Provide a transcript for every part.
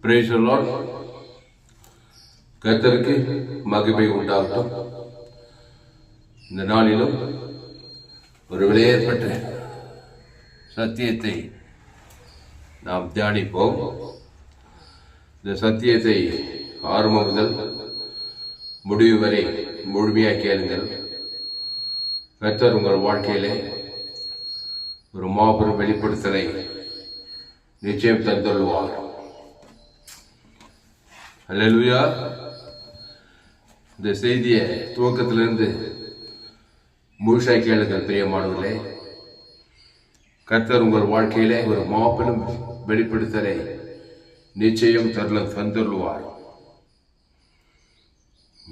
Praise the Lord. கர்த்தருக்கு மகிமை உண்டாகட்டும். இந்த நாளிலும் ஒரு விலையேற்பட்ட சத்தியத்தை நாம் தியானிப்போம். இந்த சத்தியத்தை ஆரம்பம் முதல் முடிவு வரை முழுமையாக கேளுங்கள். கர்த்தர் உங்கள் வாழ்க்கையிலே ஒரு மாபெரும் வெளிப்படுத்தலை நிச்சயம் தந்துள்ளுவார். அல்லேலூயா. இந்த செய்தியை துவக்கத்திலிருந்து முழுசாக கேளுங்கள் பிரியமானவர்களே. கர்த்தர் உங்கள் வாழ்க்கையிலே ஒரு மாபெரும் வெளிப்படுத்தலை நிச்சயம் தந்துள்ளுவார்.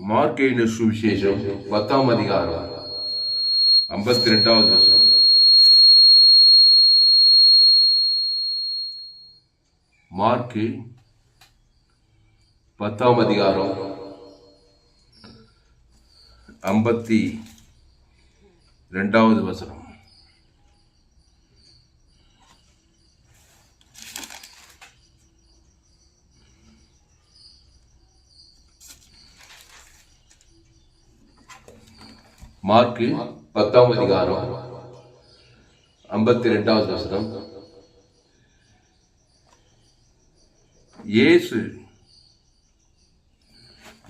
மார்க்கு சுவிசேஷம் 10ஆம் அதிகாரம் 52வது வசனம். மார்க்கு 10ஆம் அதிகாரம் 52வது வசனம். மார்க்கு 10ஆம் அதிகாரம் 52வது வசனம்.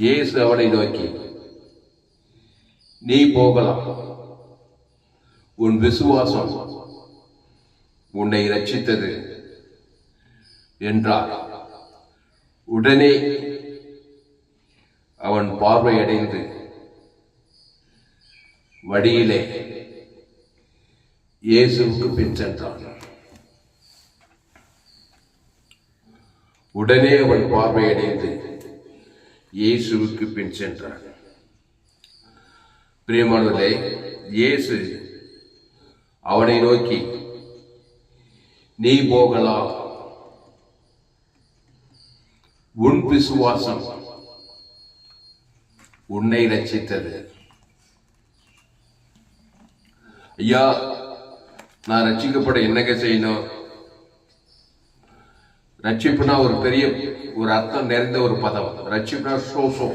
இயேசு அவனை நோக்கி, நீ போகலாம், உன் விசுவாசம் உன்னை இரட்சித்தது என்றார். உடனே அவன் பார்வையடைந்து வழியிலே இயேசுவுக்கு பின் சென்றான். உடனே அவன் பார்வையடைந்து இயேசுவுக்கு பின் சென்றான். பிரியமானவர்களே, இயேசு அவனை நோக்கி, நீ போகலாம், உன் விசுவாசம் உன்னை ரட்சித்தது. ஐயா, நான் ரட்சிக்கப்பட என்னங்க செய்யணும்? ரட்சிப்புனா ஒரு பெரிய ஒரு அர்த்தம் நிறைந்த ஒரு பதம். ரட்சிப்புனா சோசோ,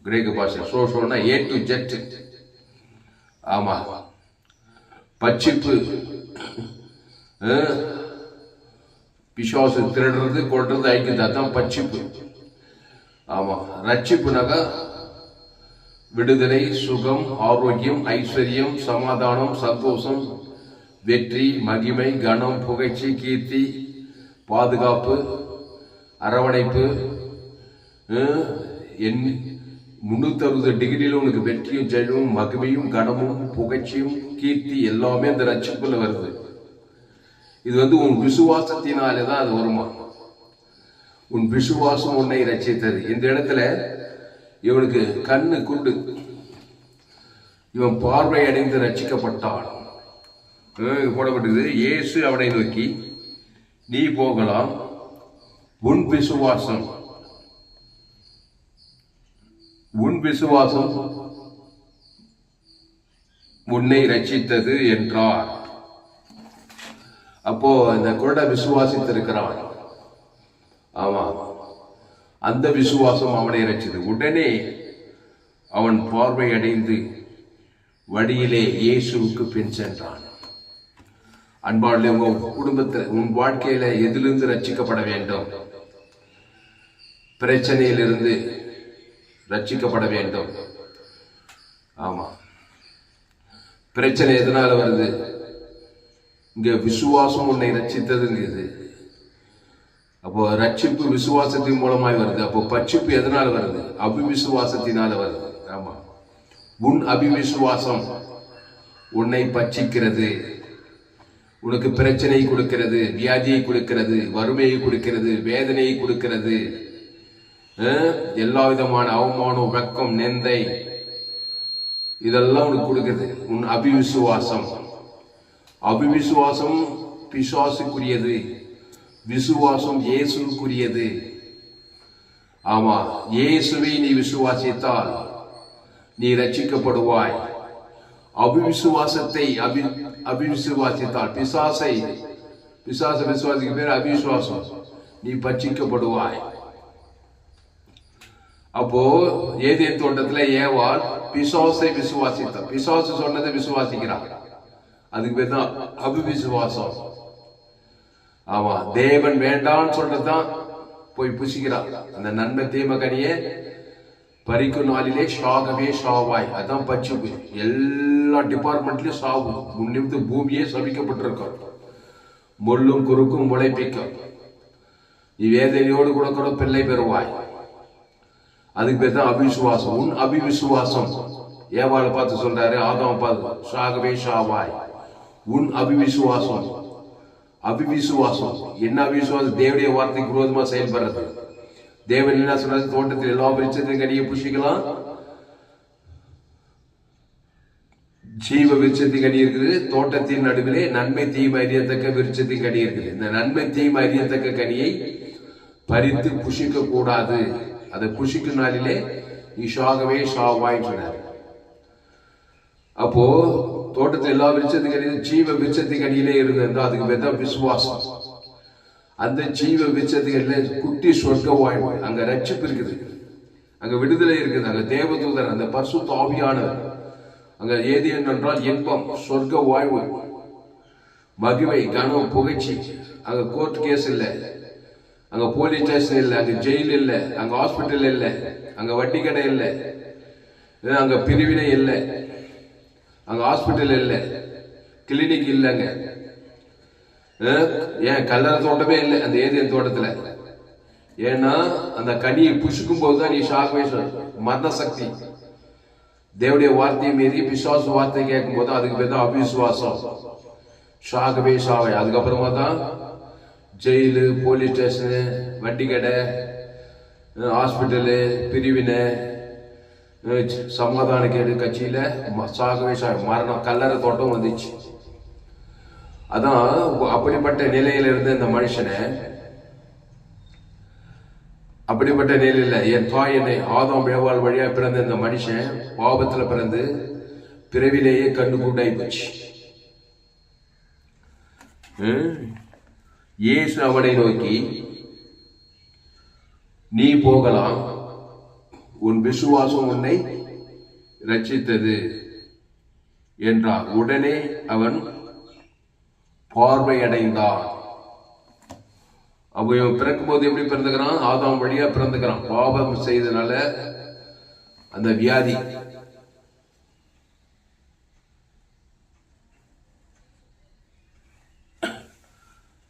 கிரேக்க பாஷை. சோசோனா ஏ டு ஜெட். ஆமா, பட்சிப்பு, பிசாசு திருடுறது கொள்றது ஐக்கியது, அதான் பட்சிப்பு. ஆமா, ரட்சிப்புனாக்கா விடுதலை, சுகம், ஆரோக்கியம், ஐஸ்வர்யம், சமாதானம், சந்தோஷம், வெற்றி, மகிமை, கனம், புகழ்ச்சி, கீர்த்தி, பாதுகாப்பு, அரவணைப்பு. 360 டிகிரியில் உனக்கு வெற்றியும் ஜெயமும் மகிமையும் கனமும் புகழ்ச்சியும் கீர்த்தி எல்லாமே அந்த ரட்சிப்புல வருது. இது உன் விசுவாசத்தினாலே தான் அது வருமா. உன் விசுவாசம் உன்னை ரட்சித்தது. இந்த இடத்துல இவனுக்கு கண்ணு குண்டு, இவன் பார்வை அடைந்து ரட்சிக்கப்பட்டான். போடப்பட்டது, இயேசு அவனை நோக்கி, நீ போகலாம், உன் விசுவாசம் உன்னை ரட்சித்தது என்றார். அப்போ இந்த குருட விசுவாசித்திருக்கிறான். ஆமா, அந்த விசுவாசம் அவனை ரட்சித்தது. உடனே அவன் பார்வை அடைந்து வழியிலே இயேசுவுக்கு பின் சென்றான். அன்பாளே, உங்க குடும்பத்தில், உன் வாழ்க்கையில எதிலிருந்து ரட்சிக்கப்பட வேண்டும்? பிரச்சனையிலிருந்து ரட்சிக்கப்பட வேண்டும். ஆமா, பிரச்சனை எதனால வருது? இங்க விசுவாசம் உன்னை ரட்சித்ததுங்கிறது. அப்போ ரட்சிப்பு விசுவாசத்தின் மூலமாய் வருது. அப்போ பட்சிப்பு எதனால வருது? அபிவிசுவாசத்தினால வருது. ஆமா, உன் அபிவிசுவாசம் உன்னை பட்சிக்கிறது. உனக்கு பிரச்சனை கொடுக்கிறது, வியாதியை கொடுக்கிறது, வறுமையை கொடுக்கிறது, வேதனையை கொடுக்கிறது, எல்லா விதமான அவமானம், வெக்கம், நெந்தை, இதெல்லாம் உனக்கு கொடுக்கிறது உன் அபிவிசுவாசம். அபிவிசுவாசம் பிசாசுக்குரியது, விசுவாசம் இயேசுக்குரியது. ஆமா, இயேசுவை நீ விசுவாசித்தால் நீ ரட்சிக்கப்படுவாய். அபிவிசுவாசத்தை அபிவிசுவாசித்தால் பிசாசை விசுவாசிக்கு பேர் அபிவிசுவாசம். நீ பட்சிக்கப்படுவாய். அப்போ ஏதேன் தோட்டத்துல ஏவாள் பிசாசை விசுவாசித்தான். பிசாசு சொன்னதை விசுவாசிக்கிறான். அதுக்கு பேர் தான் அபிவிசுவாசம். ஆமா, தேவன் வேண்டான்னு சொல்றதுதான் போய் புசிக்கிறான். அந்த நன்மை தீமை கனியை பறிக்கும் நாளிலே சாகவே சாவாய். அதான் பட்சிப்பு. எல்லா டிபார்ட்மெண்ட்லயும் சாவு. முன்னிருந்து பூமியே சபிக்கப்பட்டிருக்கும். முள்ளும் குறுக்கும் முளைப்பிக்கும். நீ வேதனையோடு கூட பிள்ளை பெறுவாய். அதுக்கு பேர் தான் அபிவிசுவாசம். உன் அபிவிசுவாசம். ஏவாளை பார்த்து சொல்றாரு, ஆதாம் பார்த்து சாகவே சாவாய். உன் அபிவிசுவாசம். அபிவிசுவாசம் என்ன? அபிவிசுவாசம் தேவனுடைய வார்த்தைக்கு விரோதமா செயல்படுறது. தேவன் என்ன சொல்றாரு? தோட்டத்தில் எல்லா விருட்சத்தின் கனியை புசிக்கலாம். ஜீவ விருட்சத்தின் கனி இருக்குது. தோட்டத்தின் நடுவிலே நன்மை தீமை அறியத்தக்க விருட்சத்தின் கனி இருக்குது. இந்த நன்மை தீமை அறியத்தக்க கனியை பறித்து புசிக்க கூடாது. அதை புசிக்கும் நாளிலே நீ சாகவே சாவாய் சொன்னார். அப்போ தோட்டத்தில் எல்லா விருட்சத்தின் கனியும் ஜீவ விருட்சத்தின் கனியிலே இருந்தா அதுக்கு பேர் தான் விசுவாசம். அந்த ஜீவ விருட்சத்தின் குட்டி சொர்க்க வாழ்வு. அங்க ரட்சிப்பு இருக்குது, அங்க விடுதலை இருக்குது, அங்க தேவதூதர், அந்த பரிசுத்த ஆவியானவர். அங்க ஏது என்றால் இன்பம், சொர்க்க வாழ்வு, மகிமை, கனம், புகழ்ச்சி. அங்க கோர்ட் கேஸ் இல்லை, அங்க போலீஸ் ஸ்டேஷன் இல்லை, அங்க ஜெயில் இல்லை, அங்க ஹாஸ்பிட்டல் இல்லை, அங்க வட்டி கடை இல்லை, அங்க பிரிவினை இல்லை, அங்க ஹாஸ்பிட்டல் இல்லை, கிளினிக் இல்லைங்க. ஏன் கல்லறை தோட்டமே இல்லை அந்த ஏதேன் தோட்டத்துல. ஏன்னா அந்த கனியை புசிக்கும் போதுதான் நீ சாகவே மரண சக்தி. தேவனுடைய வார்த்தையை மீறி பிசாசு வார்த்தை கேட்கும் போது அதுக்கு பேர் தான் அபிவிசுவாசம். சாகவே சாவை. அதுக்கப்புறமா தான் ஜெயிலு, போலீஸ் ஸ்டேஷனு, வட்டி கடை, ஹாஸ்பிட்டலு, பிரிவினை, சமாதான கேடு கட்சியில சாகவே சாவை. மரணம், கல்லறை தோட்டம் வந்துச்சு. அதான் அப்படிப்பட்ட நிலையில இருந்த இந்த மனுஷனை, அப்படிப்பட்ட நிலையில என் தாய் என்னை ஆதாம் ஏவாள் வழியா பிறந்த இந்த மனுஷன் பாவத்துல பிறந்து பிறவிலேயே கண்ணு கூட்டாய் போச்சு. இயேசு அவனை நோக்கி, நீ போகலாம், உன் விசுவாசம் உன்னை ரட்சித்தது என்றார். உடனே அவன் பார்வை அடைந்தான். அப்போ இவன் பிறக்கும் போது எப்படி பிறந்துக்கிறான்? ஆதாம் வழியா பிறந்துக்கிறான். பாவம் செய்தனால அந்த வியாதி.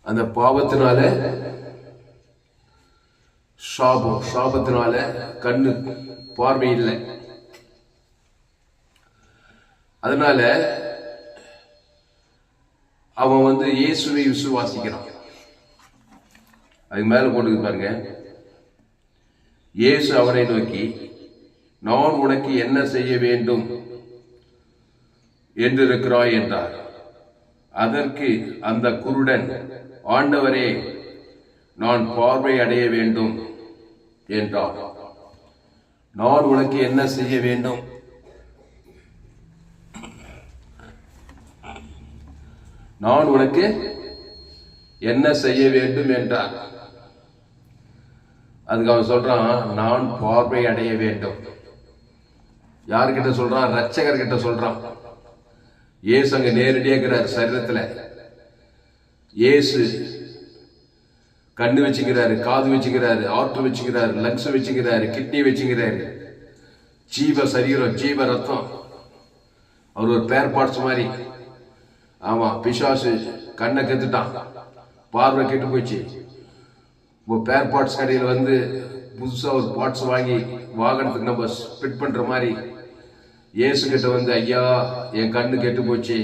அந்த பாவத்தினால சாபம், சாபத்தினால கண்ணு பார்வை இல்லை. அதனால அவன் இயேசுவை விசுவாசிக்கிறான். அதுக்கு மேல போட்டு பாருங்க, இயேசு அவனை நோக்கி, நான் உனக்கு என்ன செய்ய வேண்டும் என்று இருக்கிறாய் என்றார். அதற்கு அந்த குருடன், ஆண்டவரே, நான் பார்வை அடைய வேண்டும் என்றார். நான் உனக்கு என்ன செய்ய வேண்டும்? நான் உனக்கு என்ன செய்ய வேண்டும் என்றார். அதுக்கு அவன் சொல்றான், நான் பார்வை அடைய வேண்டும். யாருக்கிட்ட சொல்றான்? ரட்சகர் கிட்ட சொல்றான். இயேசு அங்க நேரடியாக சரீரத்துல. இயேசு கண்ணு வச்சுக்கிறாரு, காது வச்சுக்கிறாரு, ஆற்று வச்சுக்கிறாரு, லங்ஸ் வச்சுக்கிறாரு, கிட்னி வச்சுக்கிறாரு. ஜீவ சரீரம், ஜீவ ரத்தம். அவர் ஒரு பேர் பார்ட்ஸ் மாதிரி. ஆமா, பிசாசு கண்ணை கத்துட்டான், பார்வை கெட்டு போச்சு. பேர் பார்ட்ஸ் கடையில் புதுசா ஒரு பார்ட்ஸ் வாங்கி வாகனத்துக்கு நம்ம ஃபிட் பண்ற மாதிரி இயேசு கிட்ட ஐயா, என் கண்ணு கெட்டு போச்சு,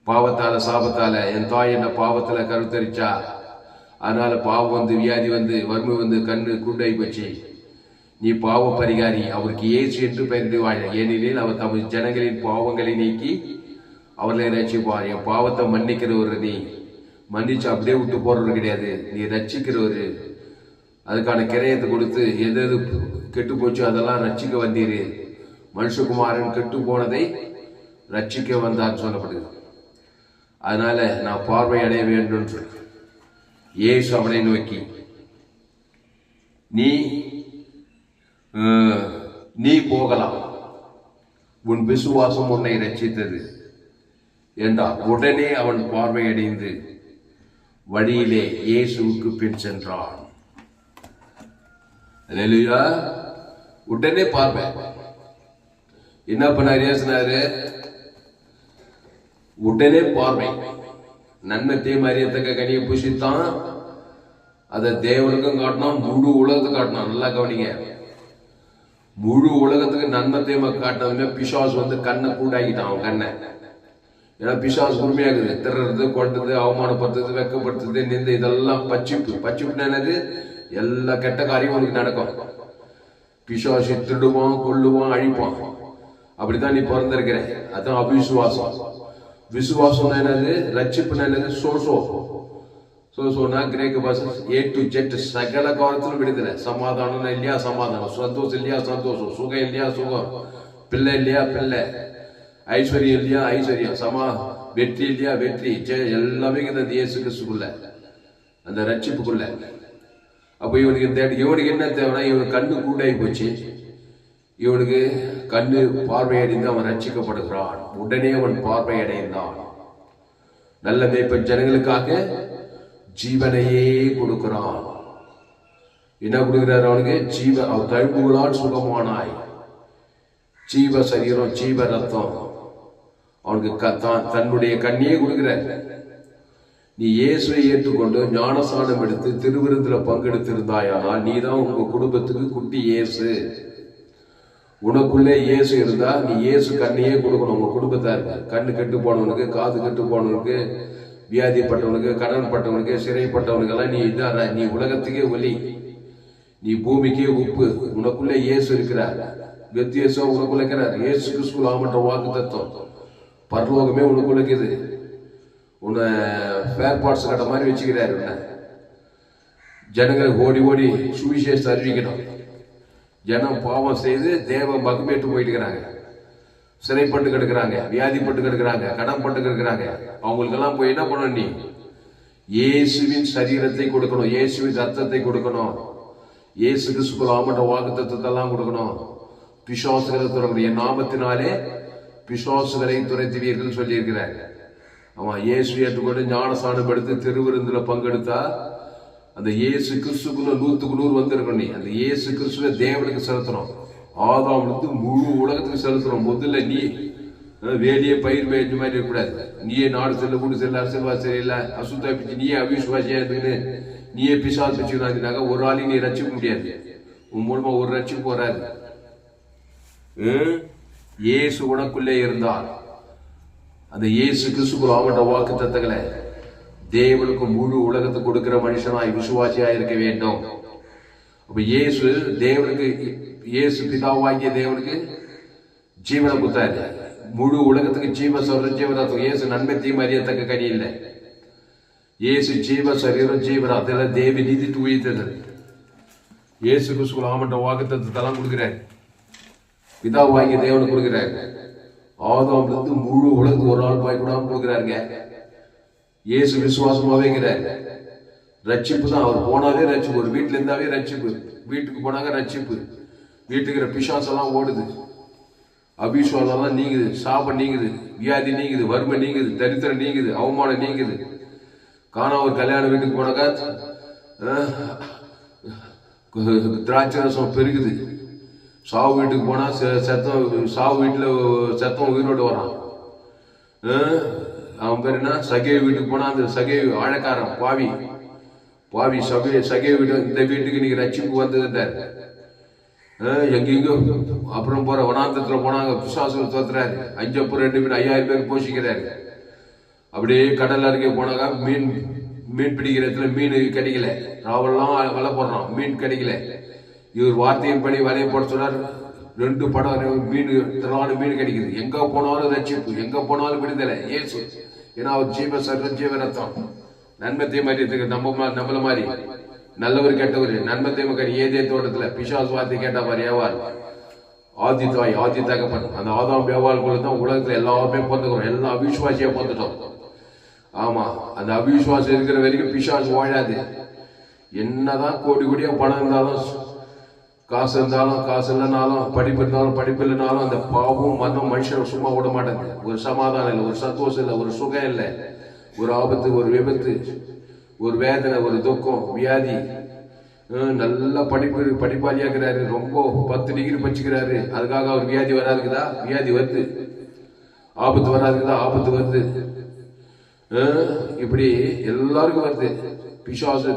பாவத்தால சாபத்தால என் தாய் என்ன பாவத்துல கருத்தரிச்சா, அதனால பாவம் வியாதி வறுமை கண்ணு குண்டாகி போச்சு, நீ பாவ பரிகாரி, அவருக்கு இயேசு என்று பெயரிடுவாய். ஏனெனில் அவர் தமது ஜனங்களின் பாவங்களை நீக்கி அவர்களை ரட்சிப்பார். என் பாவத்தை மன்னிக்கிறவர், நீ மன்னிச்சு அப்படியே விட்டு போறது கிடையாது, நீ ரட்சிக்கிறவரு. அதுக்கான கிரயத்தை கொடுத்து எது எது கெட்டு போச்சோ அதெல்லாம் ரட்சிக்க வந்தீரு. மனுஷகுமாரன் கெட்டு போனதை ரட்சிக்க வந்தார் சொல்லப்படுது. அதனால நான் பார்வை அடைய வேண்டும். இயேசு அவனை நோக்கி, நீ போகலாம், உன் விசுவாசம் உன்னை ரட்சித்தது என்றார். உடனே அவன் பார்வையடைந்து வழியிலே இயேசுவுக்கு பின் சென்றான். அல்லேலூயா. உடனே பார்வை. என்ன பண்ணாரு இயேசுனாரு? உடனே பார்வை. நன்மைத்தையும் அறியத்தக்க கனியை புசித்தான். அதை தேவனுக்கும் காட்டினான், முழு உலகத்துக்கு காட்டினான். நல்லா கவனிங்க. முழு உலகத்துக்கு நன்மைத்தையும் காட்டினதுமே பிசாசு கண்ணை கூடாக்கிட்டான். அவன் கண்ணை. ஏன்னா பிசாசு உரிமையாகுது. திறது, கொண்டது, அவமானப்படுத்துறது, வெக்கப்படுத்துறது, நிந்த, இதெல்லாம் பச்சிப்புனா என்னது? எல்லா கெட்ட காரியம் உனக்கு நடக்கும். பிசாசு திருடுவான், கொல்லுவான், அழிப்பான். அப்படித்தான் நீ பிறந்திருக்கிற. அதான் அவிசுவாசம். விசுவாசம் என்னது? ரட்சிப்புனா என்னது? சோசோனா கிரேக்க பாஷை A to Z சகல காலத்திலும் விடுதலை. சமாதானம் இல்லையா சமாதானம், சந்தோஷம் இல்லையா சந்தோஷம், சுகம் இல்லையா சுகம், பிள்ளை இல்லையா பிள்ளை, ஐஸ்வர்யம் இல்லையா ஐஸ்வர்யம், வெற்றி இல்லையா வெற்றி, எல்லாமே இந்த இயேசு கிறிஸ்துக்குள்ள, அந்த ரட்சிப்புக்குள்ள. அப்போ இவனுக்கு என்ன தேவைன்னா, இவனுக்கு கண்ணு கூண்டாகி போச்சு. இவனுக்கு கண்ணு பார்வையடைந்து அவன் ரட்சிக்கப்படுகிறான். உடனே அவன் பார்வையடைந்தான். நல்ல மேய்ப்பன் ஜனங்களுக்காக ஜீவனையே கொடுக்கிறான். என்ன கொடுக்கிறார் அவனுக்கு? அவன் தழும்புகளால் சுகமானாய். ஜீவ சரீரம், ஜீவ ரத்தம் அவனுக்கு தன்னுடைய கண்ணியே கொடுக்கிறார். நீ இயேசுவை ஏற்றுக்கொண்டு ஞானஸ்நானம் எடுத்து திருவிருந்துல பங்கெடுத்திருந்தாயானால் நீதான் உங்க குடும்பத்துக்கு குட்டி இயேசு. உனக்குள்ளே இயேசு இருந்தா நீ இயேசு கண்ணையே கொடுக்கணும் உங்க குடும்பத்தாருக்கு. கண்ணு கெட்டு போனவனுக்கு, காது கெட்டு போனவனுக்கு, வியாதிப்பட்டவனுக்கு, கடன் பட்டவனுக்கு, சிறைப்பட்டவனுக்கெல்லாம் நீ இதான். நீ உலகத்துக்கே ஒலி, நீ பூமிக்கே உப்பு. உனக்குள்ளே இயேசு இருக்கிறார். வெத்தியேசோ உனக்குள்ள இருக்கிறார். இயேசு கிறிஸ்துவுல ஆமன்ற வாக்கு தத்துவம். பரலோகமே உனக்குள்ள இருக்குது. உன்னை ஸ்பேர் பார்ட்ஸ் கட்ட மாதிரி வச்சுக்கிறாரு. உன்னை ஜனங்களை ஓடி ஓடி சுவிசேஷத்தை அறிவிக்கணும். ஜனம் பாவம் செய்து தேவ மகிமேற்று போயிட்டு இருக்கிறாங்க. சிறைப்பட்டு கிடக்குறாங்க, வியாதிப்பட்டு கிடக்குறாங்க, கடன் பட்டு கிடக்குறாங்க. அவங்களுக்கெல்லாம் போய் என்ன பண்ணணும்? நீ இயேசுவின் சரீரத்தை கொடுக்கணும், இயேசுவின் ரத்தத்தை கொடுக்கணும், இயேசு கிறிஸ்துவுல ஆமன்ற வாக்கு தத்துவத்தெல்லாம் கொடுக்கணும். பிசாசுகளை துறக்கணும். என் நாமத்தினாலே பிசாசுகளை துரைத்துவீர்கள் சொல்லி இருக்கிறாங்க. அவன் இயேசு ஏற்றுக்கொண்டு ஞானஸ்நானம் எடுத்து திருவிருந்துல பங்கெடுத்தா அந்த இயேசு கிறிஸ்துக்குள்ள 100க்கு 100 வந்திருக்கணும். நீ அந்த இயேசு கிறிஸ்துவ தேவனுக்கு செலுத்தணும். ஆதாம்லேருந்து முழு உலகத்துக்கு செலுத்தணும். முதல்ல நீ வேலையே பயிர் மேய்ச்ச மாதிரி இருக்கக்கூடாது. நீயே நாடு செல்ல, வீடு செல்ல, அரசியல்வாசி இல்லை, அசுத்தா பிச்சு, நீயே அவிசுவாசியா இருந்துன்னு நீயே பிசாசு பிச்சுனாங்க. ஒரு ஆளையும் நீ ரட்சிக்க முடியாது. உன் மூலமா ஒரு ரட்சிப்பு வராது. இயேசு உனக்குள்ளே இருந்தார். அந்த இயேசு கிறிஸ்துக்குள் ஆமட்ட வாக்கு தத்தங்களை தேவனுக்கு முழு உலகத்துக்கு கொடுக்கிற மனுஷனாய் விசுவாசியா இருக்க வேண்டும். அப்ப இயேசு தேவனுக்கு, இயேசு பிதாவாகிய தேவனுக்கு ஜீவனை கொடுத்தாரு. முழு உலகத்துக்கு ஜீவ சரீரம் ஜீவராத்தம். இயேசு நன்மை தீமை அறியத்தக்க கனி இல்லை. இயேசு ஜீவ சரீரம் ஜீவராத்தம் தேவி நீதி உயிர்த்தது. இயேசு கிறிஸ்துக்குள் ஆமட்ட வாக்கு தத்தெல்லாம் கொடுக்கிறார். பிதாவாகிய தேவனுக்கு கொடுக்கிறார். ஆதாம்லேருந்து முழு உலகத்துக்கு ஒரு நாள் பாய் கூடாம கொடுக்கிறாருங்க. இயேசு விசுவாசமாவே இருக்கிறார். ரட்சிப்பு தான். அவர் போனாலே ரட்சிப்பு. ஒரு வீட்டுல இருந்தாவே ரட்சிப்பு. வீட்டுக்கு போனாங்க ரட்சிப்பு. வீட்டுக்கிற பிசாசெல்லாம் ஓடுது, அபிசுவாசம் நீங்குது, சாபம் நீங்குது, வியாதி நீங்குது, வறுமை நீங்குது, தரித்திரம் நீங்குது, அவமானம் நீங்குது. காணா ஒரு கல்யாண வீட்டுக்கு போனாக்கா திராட்சை ரசம் பெருகுது. சாவு வீட்டுக்கு போனா சத்தம், சாவு வீட்டுல சத்தம் உயிரோடு வரான். அவன் பேர் என்ன? சகே வீட்டுக்கு போனா அந்த சகே ஆழக்காரன் பாவி பாவி சகே வீட்டு, இந்த வீட்டுக்கு நீங்க ரட்சிப்பு வந்ததுட்டார். எங்கெங்கோ அப்புறம் போற வனாந்தத்துல போனாங்க, பிசாசுகள் தோத்துறாரு. 5 அப்புறம் 2 பேர் 5000 பேர் போஷிக்கிறாரு. அப்படியே கடல் அருகே போனாக்கா மீன் பிடிக்கிற இடத்துல மீன் கிடைக்கல. ராவெல்லாம் வலை போடுறான், மீன் கிடைக்கல. இவர் வார்த்தையின் படி வலையை போட சொன்னார். 2 படம் மீன், திரளான மீன் கிடைக்குது. எங்க போனாலும் ரட்சிப்பு, எங்க போனாலும் விடுதலை. ஏசு ஏன்னா அவர் ஜீவ சர்வம் ஜீவ ரத்தம். நன்மத்தை மாதிரி நம்மள மாதிரி நல்லவர் கெட்டவர். நன்மத்தை மக்கள் ஏதே தோட்டத்துல பிசாசு வார்த்தை கேட்ட மாதிரி ஏவார். ஆதி தாய், ஆதி தகப்பன், அந்த ஆதாம் வியாபாரக்குள்ள தான் உலகத்துல எல்லாமே பிறந்துக்கிறோம். எல்லாம் அவிசுவாசியா பிறந்துட்டோம். ஆமா, அந்த அவிசுவாசம் இருக்கிற வரைக்கும் பிசாசு வாழாது. என்னதான் கோடி கோடியா பணம் இருந்தாலும், காசு இருந்தாலும், காசு இல்லைனாலும், படிப்பு இருந்தாலும், படிப்பு இல்லைனாலும், அந்த பாவம் மதம் மனுஷனை சும்மா விட மாட்டேங்குது. ஒரு சமாதானம் இல்லை, ஒரு சந்தோஷம் இல்லை, ஒரு சுகம் இல்லை, ஒரு ஆபத்து, ஒரு விபத்து, ஒரு வேதனை, ஒரு துக்கம், வியாதி. நல்லா படிப்பாளியாக்குறாரு, ரொம்ப 10 டிகிரி படிச்சுக்கிறாரு, அதுக்காக அவர் வியாதி வராதுக்குதா? வியாதி வருது. ஆபத்து வராதுக்குதா? ஆபத்து வருது. இப்படி எல்லாருக்கும் வருது. பிசாசு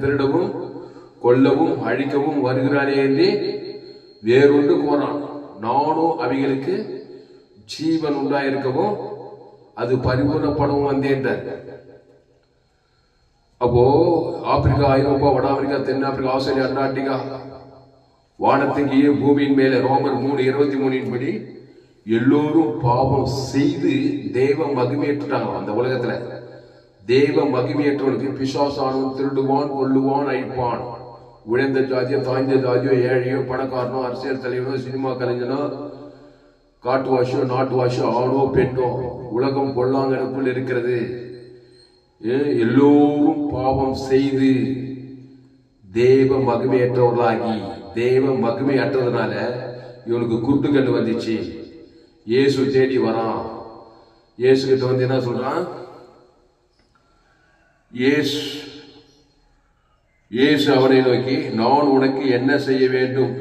திருடவும் கொல்லவும் அழிக்கவும் வருகிறானே என்று வேறொன்று போறான். நானும் அவைகளுக்கு ஜீவன் உண்டாயிருக்கவும் அது பரிபூர்ணப்படவும் வந்தேன். அப்போ ஆப்பிரிக்கா, ஐரோப்பா, வட ஆப்பிரிக்கா, தென்னாப்பிரிக்கா, ஆஸ்திரேலியா, அண்டார்டிகா, வானத்தின் கீழே பூமியின் மேலே ரோமர் 3:23 படி எல்லோரும் பாவம் செய்து தெய்வ மகிமையேற்றுட்டாங்க. அந்த உலகத்துல தெய்வ மகிமையற்றவனுக்கு பிசாசானவன் திருடுவான், கொல்லுவான், அழிப்பான். உழைந்த ஜாதியோ, தாய்ந்த ஜாதியோ, ஏழையோ, பணக்காரனோ, அரசியல் தலைவனோ, சினிமா கலைஞனோ, காட்டு வாஷோ, நாட்டு வாஷோ, ஆணோ பெண்ணோ, உலகம் கொள்ளாங்கனுக்குள் இருக்கிறது. எல்லோரும் பாவம் செய்து தேவ மகிமையற்றவர்களாகி, தேவ மகிமை அற்றதுனால இவனுக்கு குட்டு கண்டு வந்துச்சு. இயேசு தேடி வரான். இயேசு கிட்ட வந்து என்ன சொல்றான்? இயேசு அவனை நோக்கி, நான் உனக்கு என்ன செய்ய வேண்டும்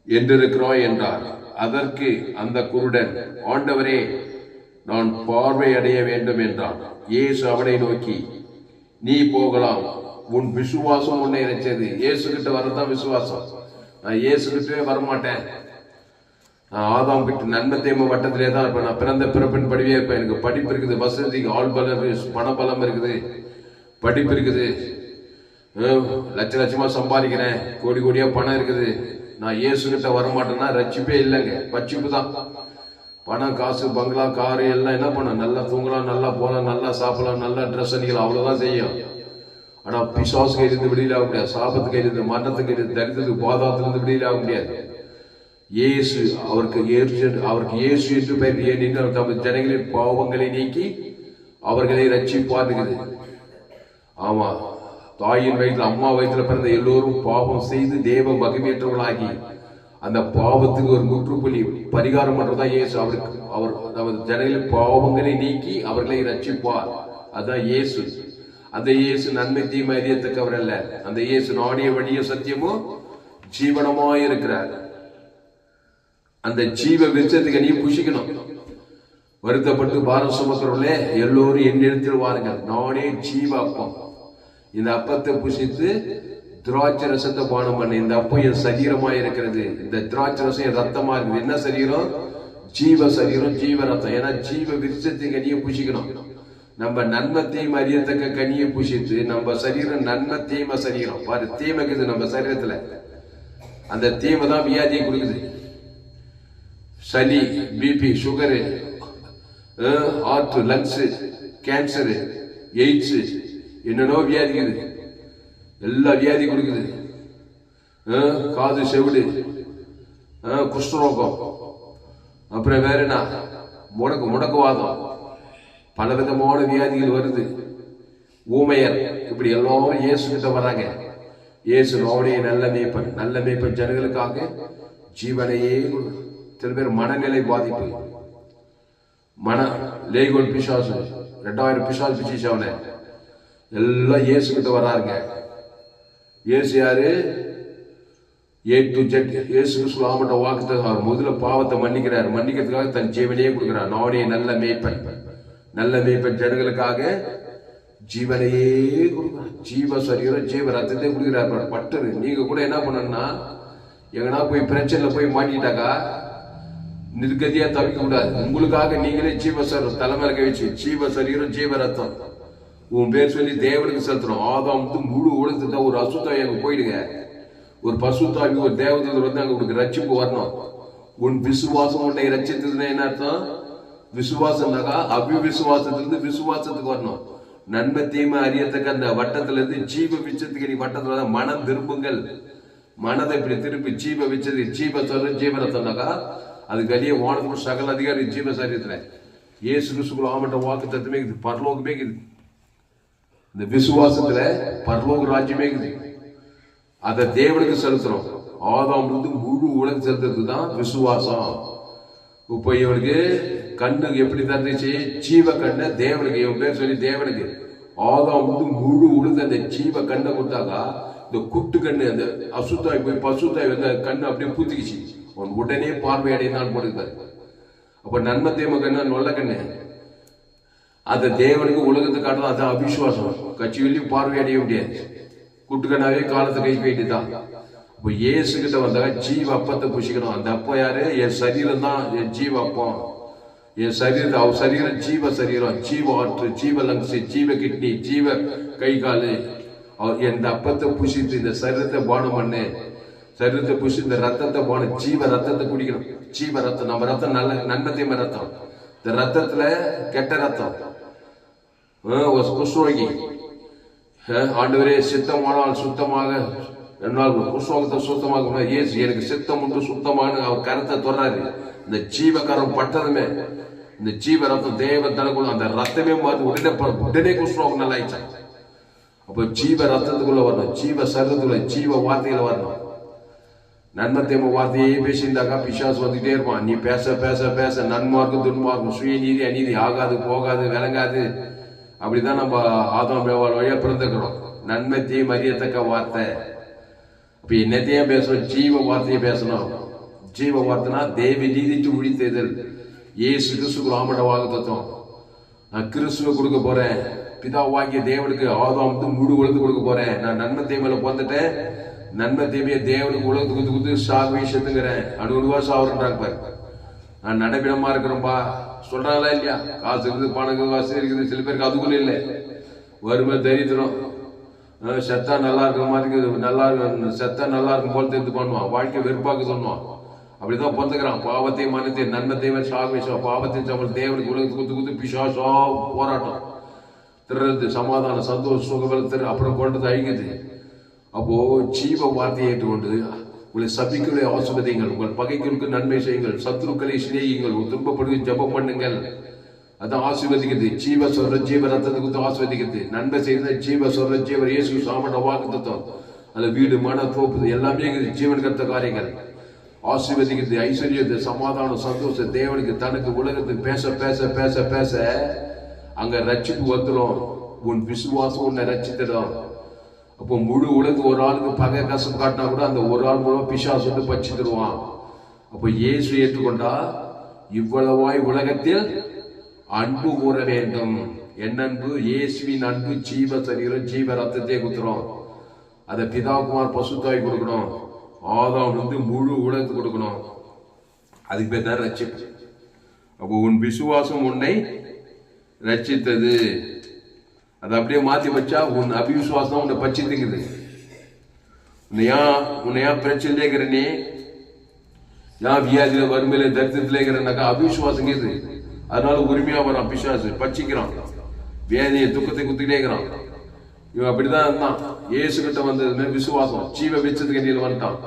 என்றிருக்கிறாய் என்றார். அதற்கு அந்த குருடன், ஆண்டவரே, நான் பார்வை அடைய வேண்டும் என்றான். இயேசு அவனை நோக்கி, நீ போகலாம், உன் விசுவாசம் உன்னை இறைச்சது. இயேசு கிட்ட வரதான் விசுவாசம். நான் இயேசு கிட்டே வரமாட்டேன். ஆதாம் கிட்ட நன்மை தேம வட்டத்திலே தான் இருப்பேன். நான் பிறந்த பிறப்பின் படிவே இருப்பேன். எனக்கு படிப்பு இருக்குது, வசதி, ஆள் பலம், பணபலம் இருக்குது, படிப்பு இருக்குது, லட்சமா சம்பாதிக்கிறேன், கோடி கோடியா பணம் இருக்குது. நான் இயேசு கிட்ட வரமாட்டேன்னா ரட்சிப்பே இல்லைங்க, பட்சிப்பு தான். பணம், காசு, பங்களா, காரு எல்லாம் என்ன பண்ண? நல்லா தூங்கலாம், நல்லா போகலாம், நல்லா சாப்பிடலாம், நல்லா ட்ரெஸ் அணிக்கலாம், அவ்வளவுதான் செய்யும். ஆனா பிசாசுக்கு இருந்து வெளியில ஆக முடியாது, சாபத்துக்கு இருந்து, மரணத்துக்கு இருந்து, தரித்திரத்துக்கு, பாதாளத்திலிருந்து வெளியில ஆக முடியாது. இயேசு அவருக்கு இயேசு என்று பெயர் ஏனென்றால் தமது ஜனங்களின் பாவங்களை நீக்கி அவர்களை ரட்சிப்பார்கள். ஆமா, தாயின் வயிற்றுல, அம்மா வயிற்றுல பிறந்த எல்லோரும் பாவம் செய்து தேவ மகிமையற்றவர்களாகி அந்த பாவத்துக்கு ஒரு முற்றுப்புள்ளி பரிகாரம் பண்றதுதான் இயேசு. அவர் நமது ஜனங்களின் பாவங்களை நீக்கி அவர்களை ரட்சிப்பார். அதுதான் இயேசு. அந்த இயேசு நன்மை தீமை அறியத்தக்கவர் அல்ல. அந்த இயேசு நாடிய வழிய சத்தியமும் ஜீவனமாய் இருக்கிறார். அந்த ஜீவ விருட்சத்துக்கு நீ புஷிக்கணும். வருத்தப்பட்டு பாரம் சுமக்கிறவர்களே எல்லோரும் என்னிடத்தில் வாருங்கள், நானே ஜீவ அப்பம். இந்த அப்பத்தை புசித்து திராட்சை ரசத்தை பானம் பண்ண. இந்த அப்பம் என் சரீரமா இருக்கிறது, இந்த திராட்சை ரசம் என் ரத்தமா இருக்குது. என்ன சரீரம்? ஜீவ சரீரம், ஜீவ ரத்தம். ஏன்னா ஜீவ விருட்சத்துக்கு கனியை புஷிக்கணும். நம்ம நன்மை தீமை அறியத்தக்க கனியை புஷித்து நம்ம சரீரம் நன்மை தீமை சரீரம். பாரு, தீமைக்குது நம்ம சரீரத்துல. அந்த தீமை தான் வியாதியை கொடுக்குது. சளி, BP, sugar, heart, lungs, cancer, AIDS, என்னென்னோ வியாதிக்குது. எல்லா வியாதி கொடுக்குது. காது செவிடு, குஷ்டரோகம், அப்புறம் வேற என்ன, முடக்குவாதம், பல விதமான வியாதிகள் வருது. ஊமையர், இப்படி எல்லாரும் இயேசு கிட்ட வராங்க. இயேசு அவருடைய நல்ல மேய்ப்பன் ஜனங்களுக்காக ஜீவனையே. சில பேர் மனநிலை பாதிப்பு, லேகோல் பிசாசு, 2000 பிசாசு பிசிச்சு அவனை எல்லாம் இயேசு கிட்ட வராருங்க. இயேசு யாரு? A to Z. இயேசு கிறிஸ்துவின் வாக்குத்த அவர் முதல்ல பாவத்தை மன்னிக்கிறார். மன்னிக்கிறதுக்காக தன் ஜீவனையே கொடுக்கிறார். நானே நல்ல மேய்ப்பன் ஜனங்களுக்காக ஜீவனையே கொடுக்கிறார். ஜீவ சரீரம், ஜீவ ரத்தத்தை கொடுக்கிறார். பட்டு நீங்க கூட என்ன பண்ணணும்னா, எங்கன்னா போய் பிரச்சனைல போய் மாட்டிட்டாக்கா நிர்கதியா தவிக்க கூடாது. உங்களுக்காக நீங்களே ஜீவ தலைமையில வச்சு ஜீவ சரீரம், ஜீவ ரத்தம் உன் பேர் சொல்லி தேவனுக்கு செலுத்தணும். ஆதாம் முழு உலகத்துக்கு ஒரு அசுத்தாவி அங்க போயிடுங்க. ஒரு பசுத்தாவி, ஒரு தேவதூதர் வந்து அங்க உங்களுக்கு ரட்சிப்பு வரணும். உன் விசுவாசம் உன்னை ரட்சித்ததுன்னா என்ன அர்த்தம்? விசுவாசம்னாக்கா அபிவிசுவாசத்திலிருந்து விசுவாசத்துக்கு வரணும். நன்மை தீமை அறியத்தக்க அந்த வட்டத்துல இருந்து ஜீவ விச்சத்துக்கு நீ வட்டத்துல மனம் திரும்புங்கள். மனதை இப்படி திருப்பி ஜீவ விச்சது, ஜீவ சொல்ற ஜீவ ரத்தம்னாக்கா அதுக்கு வெளியே வானத்துக்கு சகல அதிகாரி ஜீவ சரீரத்துல இயேசு கிறிஸ்துக்குள்ள ஆமட்ட வாக்கு தத்துவமே இருக்குது, பரலோகமே இருக்குது. இந்த விசுவாசத்துல பரலோக ராஜ்யமே இருக்குது. அதை தேவனுக்கு செலுத்துறோம். ஆதாம் முழு உலகம் செலுத்துறது தான் விசுவாசம். இப்போ இவனுக்கு கண்ணு எப்படி தந்துச்சு? ஜீவ கண்ணை தேவனுக்கு, இவன் பேர் சொல்லி தேவனுக்கு. ஆதாம் முழு உலக அந்த ஜீவ கண்ணை கொடுத்தாக்கா, இந்த குட்டு கண்ணு அந்த அசுத்தாய் போய் பசுத்தாய் வந்து கண்ணு அப்படியே பூத்திக்கிச்சு. அவன் உடனே பார்வையடைந்தான் போட்டுருக்காரு. அப்ப நன்மை தேம கண்ணு நல்ல கண்ணு அந்த தேவனுக்கு உலகத்தை காட்டலாம். அதான் அவிசுவாசம். கட்சியிலையும் பார்வையடைய முடியாது. குட்டுக்கண்ணாவே காலத்தை கை போயிட்டுதான். இப்போ இயேசு கிட்ட வந்தாங்க ஜீவ அப்பத்தை புஷிக்கணும். அந்த அப்பா யாரு? என் சரீரம் தான் என் ஜீவ அப்பம். என் சரீரத்தை, அவர் சரீரம் ஜீவ சரீரம், ஜீவ ஆற்று, ஜீவ லங்ஸ், ஜீவ கிட்னி, ஜீவ கை காலு. அவர் இந்த அப்பத்தை புஷித்து இந்த சரீரத்தை பானம் பண்ணு. சரீரத்தை புஷி இந்த ரத்தத்தை பானம், ஜீவ ரத்தத்தை குடிக்கணும். ஜீவ ரத்தம், நம்ம ரத்தம் நல்ல நன்மத்தையும் ரத்தம். இந்த ரத்தத்துல கெட்ட ரத்தம் குஷ்ரோகி. ஆண்டவரே சித்தமானால் சுத்தமாக என்னால் குஷ்ரோகத்தை சுத்தமாக இயேசு எனக்கு சித்தம் உண்டு சுத்தமான அவர் கரத்தை தொடராரு. இந்த ஜீவகரம் பட்டதுமே இந்த ஜீவ ரத்தம் தேவ தனக்குள்ள அந்த ரத்தமே மாறி உடனே குஷ்ரோகம் நல்லா ஆயிடுச்சான். அப்போ ஜீவ ரத்தத்துக்குள்ள வரணும், ஜீவ சரீரத்துக்குள்ள ஜீவ வார்த்தையில வரணும். நன்மை தேம வார்த்தையே பேசியிருந்தாக்கா பிசாசு வந்துட்டே இருப்பான். நீ பேச பேச பேச நன்மார்க்கும் துன்மார்க்கும், சுயநீதி அநீதி, ஆகாது போகாது விளங்காது. அப்படிதான் நம்ம ஆதாம் ஏவாள் வழியா பிறந்துக்கிறோம். நன்மை தீமை அறியத்தக்க வார்த்தை. இப்ப என்னத்தையும் பேசணும்? ஜீவ வார்த்தையை பேசணும். ஜீவ வார்த்தைனா தேவ நீதிட்டு உழித்தேதல். இயேசு கிறிஸ்துக்கு ஆமட வாக்குத்தத்தம். நான் கிறிஸ்துவ கொடுக்க போறேன். பிதா வாங்கிய தேவனுக்கு ஆதாம் முழு உலகத்து கொடுக்க போறேன். நான் நன்மை தீமையில பிறந்துட்டேன். நன்மை தீமையை தேவனுக்கு உலகத்துக்கு குத்து சாகுவை செத்துங்கிறேன். அணுவா சாவுறாங்க பாரு. நான் நடைபெறமா இருக்கிறேன்பா சொல்றாங்களா இல்லையா? காசு இருக்குது, பணம் வசதி இருக்குது. சில பேருக்கு அதுக்குள்ள இல்லை. வறுமை தரித்திரம், செத்தா நல்லா இருக்கிற மாதிரி நல்லா செத்தா நல்லா இருக்கும் போல தெரிந்து பண்ணுவான். வாழ்க்கை வெறுப்பாக்கு சொல்லுவான். அப்படிதான் பிறந்துக்கிறான். பாவத்தையும் மனத்தையும் நன்மத்தையும் சாகுவை பாவத்தையும் சம்பளம் தேவனுக்கு உலகத்துக்கு குத்து குத்து பிசாசா போராட்டம் திருறது சமாதானம் சந்தோஷம் சுகபலம் திரு அப்புறம் கொண்டது அழிக்குது. அப்போ ஜீவ வார்த்தையை ஏற்றுக்கொண்டு உங்களை சபிக்களை ஆசிர்வதிங்கள், உங்கள் பகைகளுக்கு நன்மை செய்யுங்கள், சத்ருக்களை சிநேகிங்கள், துன்பப்படுவது ஜபம் பண்ணுங்கள். அதான் ஆசீர்வதிக்கிறது. ஜீவ சொல்ற ஜீவ ரத்தத்துக்கு ஆசீர்வதிக்கிறது. நன்மை செய்யறது ஜீவ சொல்ற ஜீவ இயேசு சாமட வாக்கு தத்துவம். அது வீடு மன தோப்பு எல்லாமே ஜீவன் கத்த காரியங்கள் ஆசீர்வதிக்கிறது. ஐஸ்வர்யத்தை சமாதானம் சந்தோஷம் தேவனுக்கு தனக்கு உலகத்துக்கு பேச பேச பேச பேச அங்க ரட்சிப்பு வந்துடும். உன் விசுவாசம் உன்னை ரட்சித்திடும். அப்போ முழு உலகத்து ஒரு ஆளுக்கு பகை கஷ்டம் காட்டினா கூட அந்த ஒரு ஆள் மூலம் பிசாசு வந்து பச்சு தருவான். அப்போ இயேசு ஏற்றுக்கொண்டா இவ்வளவாய் உலகத்தில் அன்பு கூற வேண்டும். என்ன அன்பு? இயேசுவின் அன்பு ஜீவ சரீரம் ஜீவ ரத்தத்தை குத்துறோம். அதை பிதாகுமார் பசுத்தாய் கொடுக்கணும். ஆதாம் முழு உலகத்துக்கு கொடுக்கணும். அதுக்கு பேர் தான் ரட்சிப்பு. அப்போ உன் விசுவாசம் உன்னை ரட்சித்தது. அதை அப்படியே மாத்தி வச்சா உன் அபிவிசுவாசம் உன்னை பச்சு திங்குது. உன்னை ஏன் பிரச்சனை இருக்கிறனே, ஏன் வியாதியில வறுமையில தரித்திரத்துல இருக்கிறனாக்கா அபிவிசுவாசம் கேது. அதனால உரிமையா வரான் பிசாசு, பச்சிக்கிறான், வேதியை துக்கத்தை குத்திக்கிட்டே இருக்கிறான். இவன் அப்படிதான் இருந்தான். இயேசு கிட்ட வந்ததுமே விசுவாசம் ஜீவ வெச்சதுக்கு நீ வந்துட்டான்.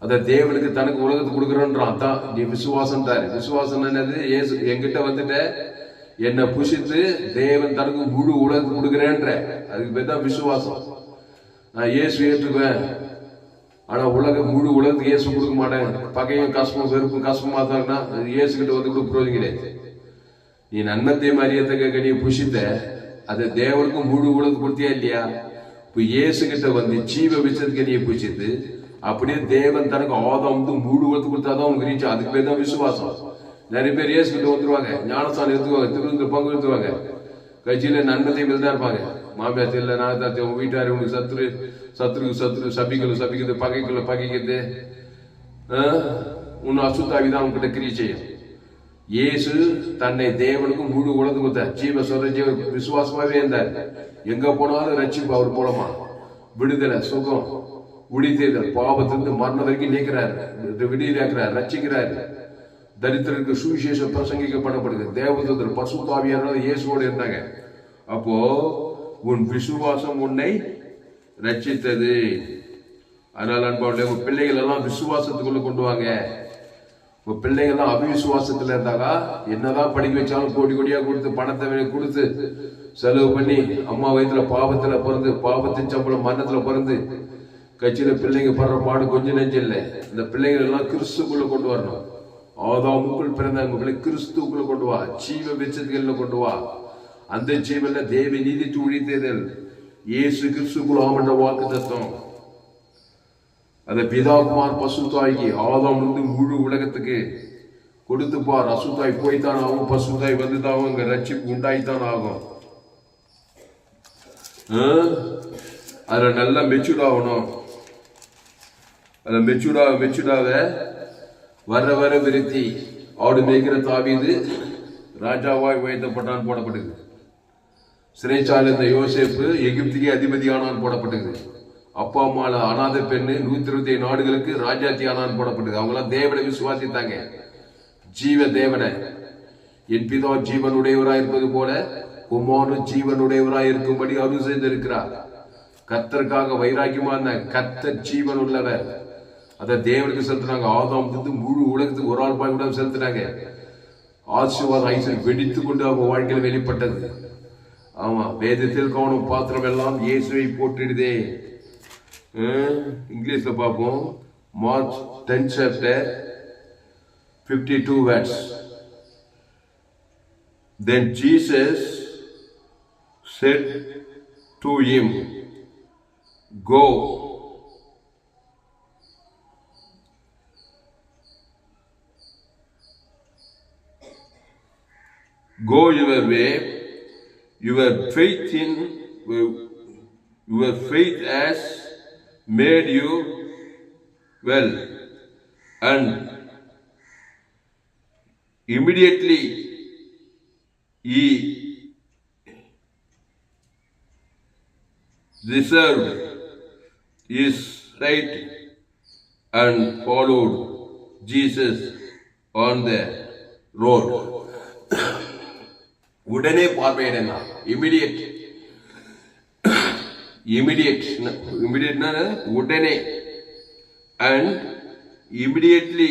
அதை தேவனுக்கு தனக்கு உலகத்துக்கு கொடுக்குறோன்றான். தான் நீ விசுவாசம்ன்றாரு. விசுவாசம் என்னது? இயேசு என்கிட்ட வந்துட்ட என்னை புஷித்து தேவன் தனக்கு முழு உலகத்துக்கு கொடுக்குறேன்ற அதுக்கு பேர் தான் விசுவாசம். நான் இயேசு ஏற்றுக்குவேன், ஆனா முழு உலகத்துக்கு இயேசு கொடுக்க மாட்டேன். பகையும் கஷ்டமும் வெறுப்பும் கஷ்டமா இருந்தாங்கன்னா இயேசு கிட்ட வந்து கூட புரோஜனம் கிடையாது. நீ நன்மத்தை மரியத்தை நீ புஷித்த அதை தேவனுக்கு முழு உலகத்துக்கு கொடுத்தியா இல்லையா? இப்ப இயேசு கிட்ட வந்து ஜீவ விஷயத்துக்கு நீ புஷித்து அப்படியே தேவன் தனக்கு ஆதாம் முழு உலகத்துக்கு கொடுத்தாதான் உனக்கு ரீச். அதுக்கு பேர் தான் விசுவாசம். நிறைய பேர் இயேசு கிட்ட வந்துருவாங்க, ஞானஸ்தானம் எடுத்துக்குவாங்க, திருவிழா பங்கு எடுத்துவாங்க, கட்சியில நன்மத்தையும் தான் இருப்பாங்க. மாமியார் தெரியல, நான் உங்க வீட்டாரு உனக்கு சத்துருக்கு சபிக்கிறது பகைக்கிறது உன்னை அசுத்தாவிதான் உங்ககிட்ட கிரியை செய்யும். இயேசு தன்னை தேவனுக்கு முழு உலகத்துக்கு கொடுத்தார். ஜீவ சொல்ற ஜீவ விசுவாசமாவே இருந்தார். எங்க போனாலும் ரட்சிப்பு அவர் மூலமா விடுதலை சுகம் உடித்தேதல் பாவத்திலிருந்து மரணம் வரைக்கும் நீக்கிறார், விடுதலையாக்குறார், ரட்சிக்கிறார். தரித்திரருக்கு சுவிசேஷம் பிரசங்கிக்கப்படப்படுது. தேவதூதர் பசுத்தாவியானவர் இயேசுவோடு இருந்தாங்க. அப்போ உன் விசுவாசம் உன்னை ரட்சித்தது. அதனால அன்பாவுடைய உன் பிள்ளைகள் எல்லாம் விசுவாசத்துக்குள்ள கொண்டு வாங்க. இப்போ பிள்ளைங்கள்லாம் அவிசுவாசத்தில் இருந்தாக்கா என்னதான் படிக்க வச்சாலும் கோடி கோடியாக கொடுத்து பணத்தை கொடுத்து செலவு பண்ணி அம்மா வயிற்றுல பாவத்தில் பிறந்து பாவத்தின் சம்பளம் மரணத்தில் பிறந்து கட்சியில் பிள்ளைங்க படுற பாடு கொஞ்சம் நெஞ்சம் இல்லை. இந்த பிள்ளைகள் எல்லாம் கிறிஸ்துக்குள்ள கொண்டு வரணும். ஆதாமுக்குள் பிறந்தாங்க பிள்ளை கிறிஸ்துக்குள்ள கொண்டு வா, ஜீவ வெச்சத்துகள்ல கொண்டு வா. அந்த ஜீவன்ல தேவ நீதி துழித்தேதல் இயேசு கிறிஸ்துக்குள் ஆமன்ற வாக்கு தத்துவம். அந்த பிதாகுமார் பசுத்தாய்க்கு ஆதாம் வந்து முழு உலகத்துக்கு கொடுத்து பார். அசுத்தாய் போய்த்தான் ஆகும், பசுத்தாய் வந்துதான் அங்க ரட்சிப்பு உண்டாய்த்தான் ஆகும். அதுல நல்லா மெச்சூர்ட் ஆகணும். அதுல மெச்சூர்டாக வர வர விருத்தி ஆடு மேய்க்கிற தாவீது ராஜாவாய் உயர்த்தப்பட்டான் போடப்படுது. சிறைச்சாலை இந்த யோசேப்பு எகிப்துக்கே அதிபதியானான் போடப்பட்டது. அப்பா அம்மால அநாத பெண்ணு 127 நாடுகளுக்கு ராஜாத்தி ஆனான் போடப்பட்டது. அவங்களாம் தேவனை விசுவாசித்தாங்க. ஜீவ தேவனை என் பிதா ஜீவனுடையவராய் இருப்பது போல குமாரனும் ஜீவனுடையவராய் இருக்கும்படி அருள் செய்திருக்கிறார். கர்த்தருக்காக வைராக்கியமான கர்த்தர் ஜீவன் உள்ளவர். அதை தேவனுக்கு செலுத்தினாங்க. ஆதாம் வந்து முழு உலகத்துக்கு ஒரு ஆள் பாய் கூட செலுத்தினாங்க. ஆசீர்வாத ஐஸ்வர்யம் வெடித்து கொண்டு அவங்க வாழ்க்கையில் வெளிப்பட்டது. ஆமா, வேதத்தில் காணும் பாத்திரம் எல்லாம் இயேசுவை போட்டிடுதே. இங்கிலீஷ்ல பார்ப்போம். Mark 10 chapter 52 verse. Then Jesus said to him, go your way, your faith has made you well. And immediately he reserved his sight and followed Jesus on the road. உடனே பார்வையிடனா, இமிடியேட் உடனே. And immediately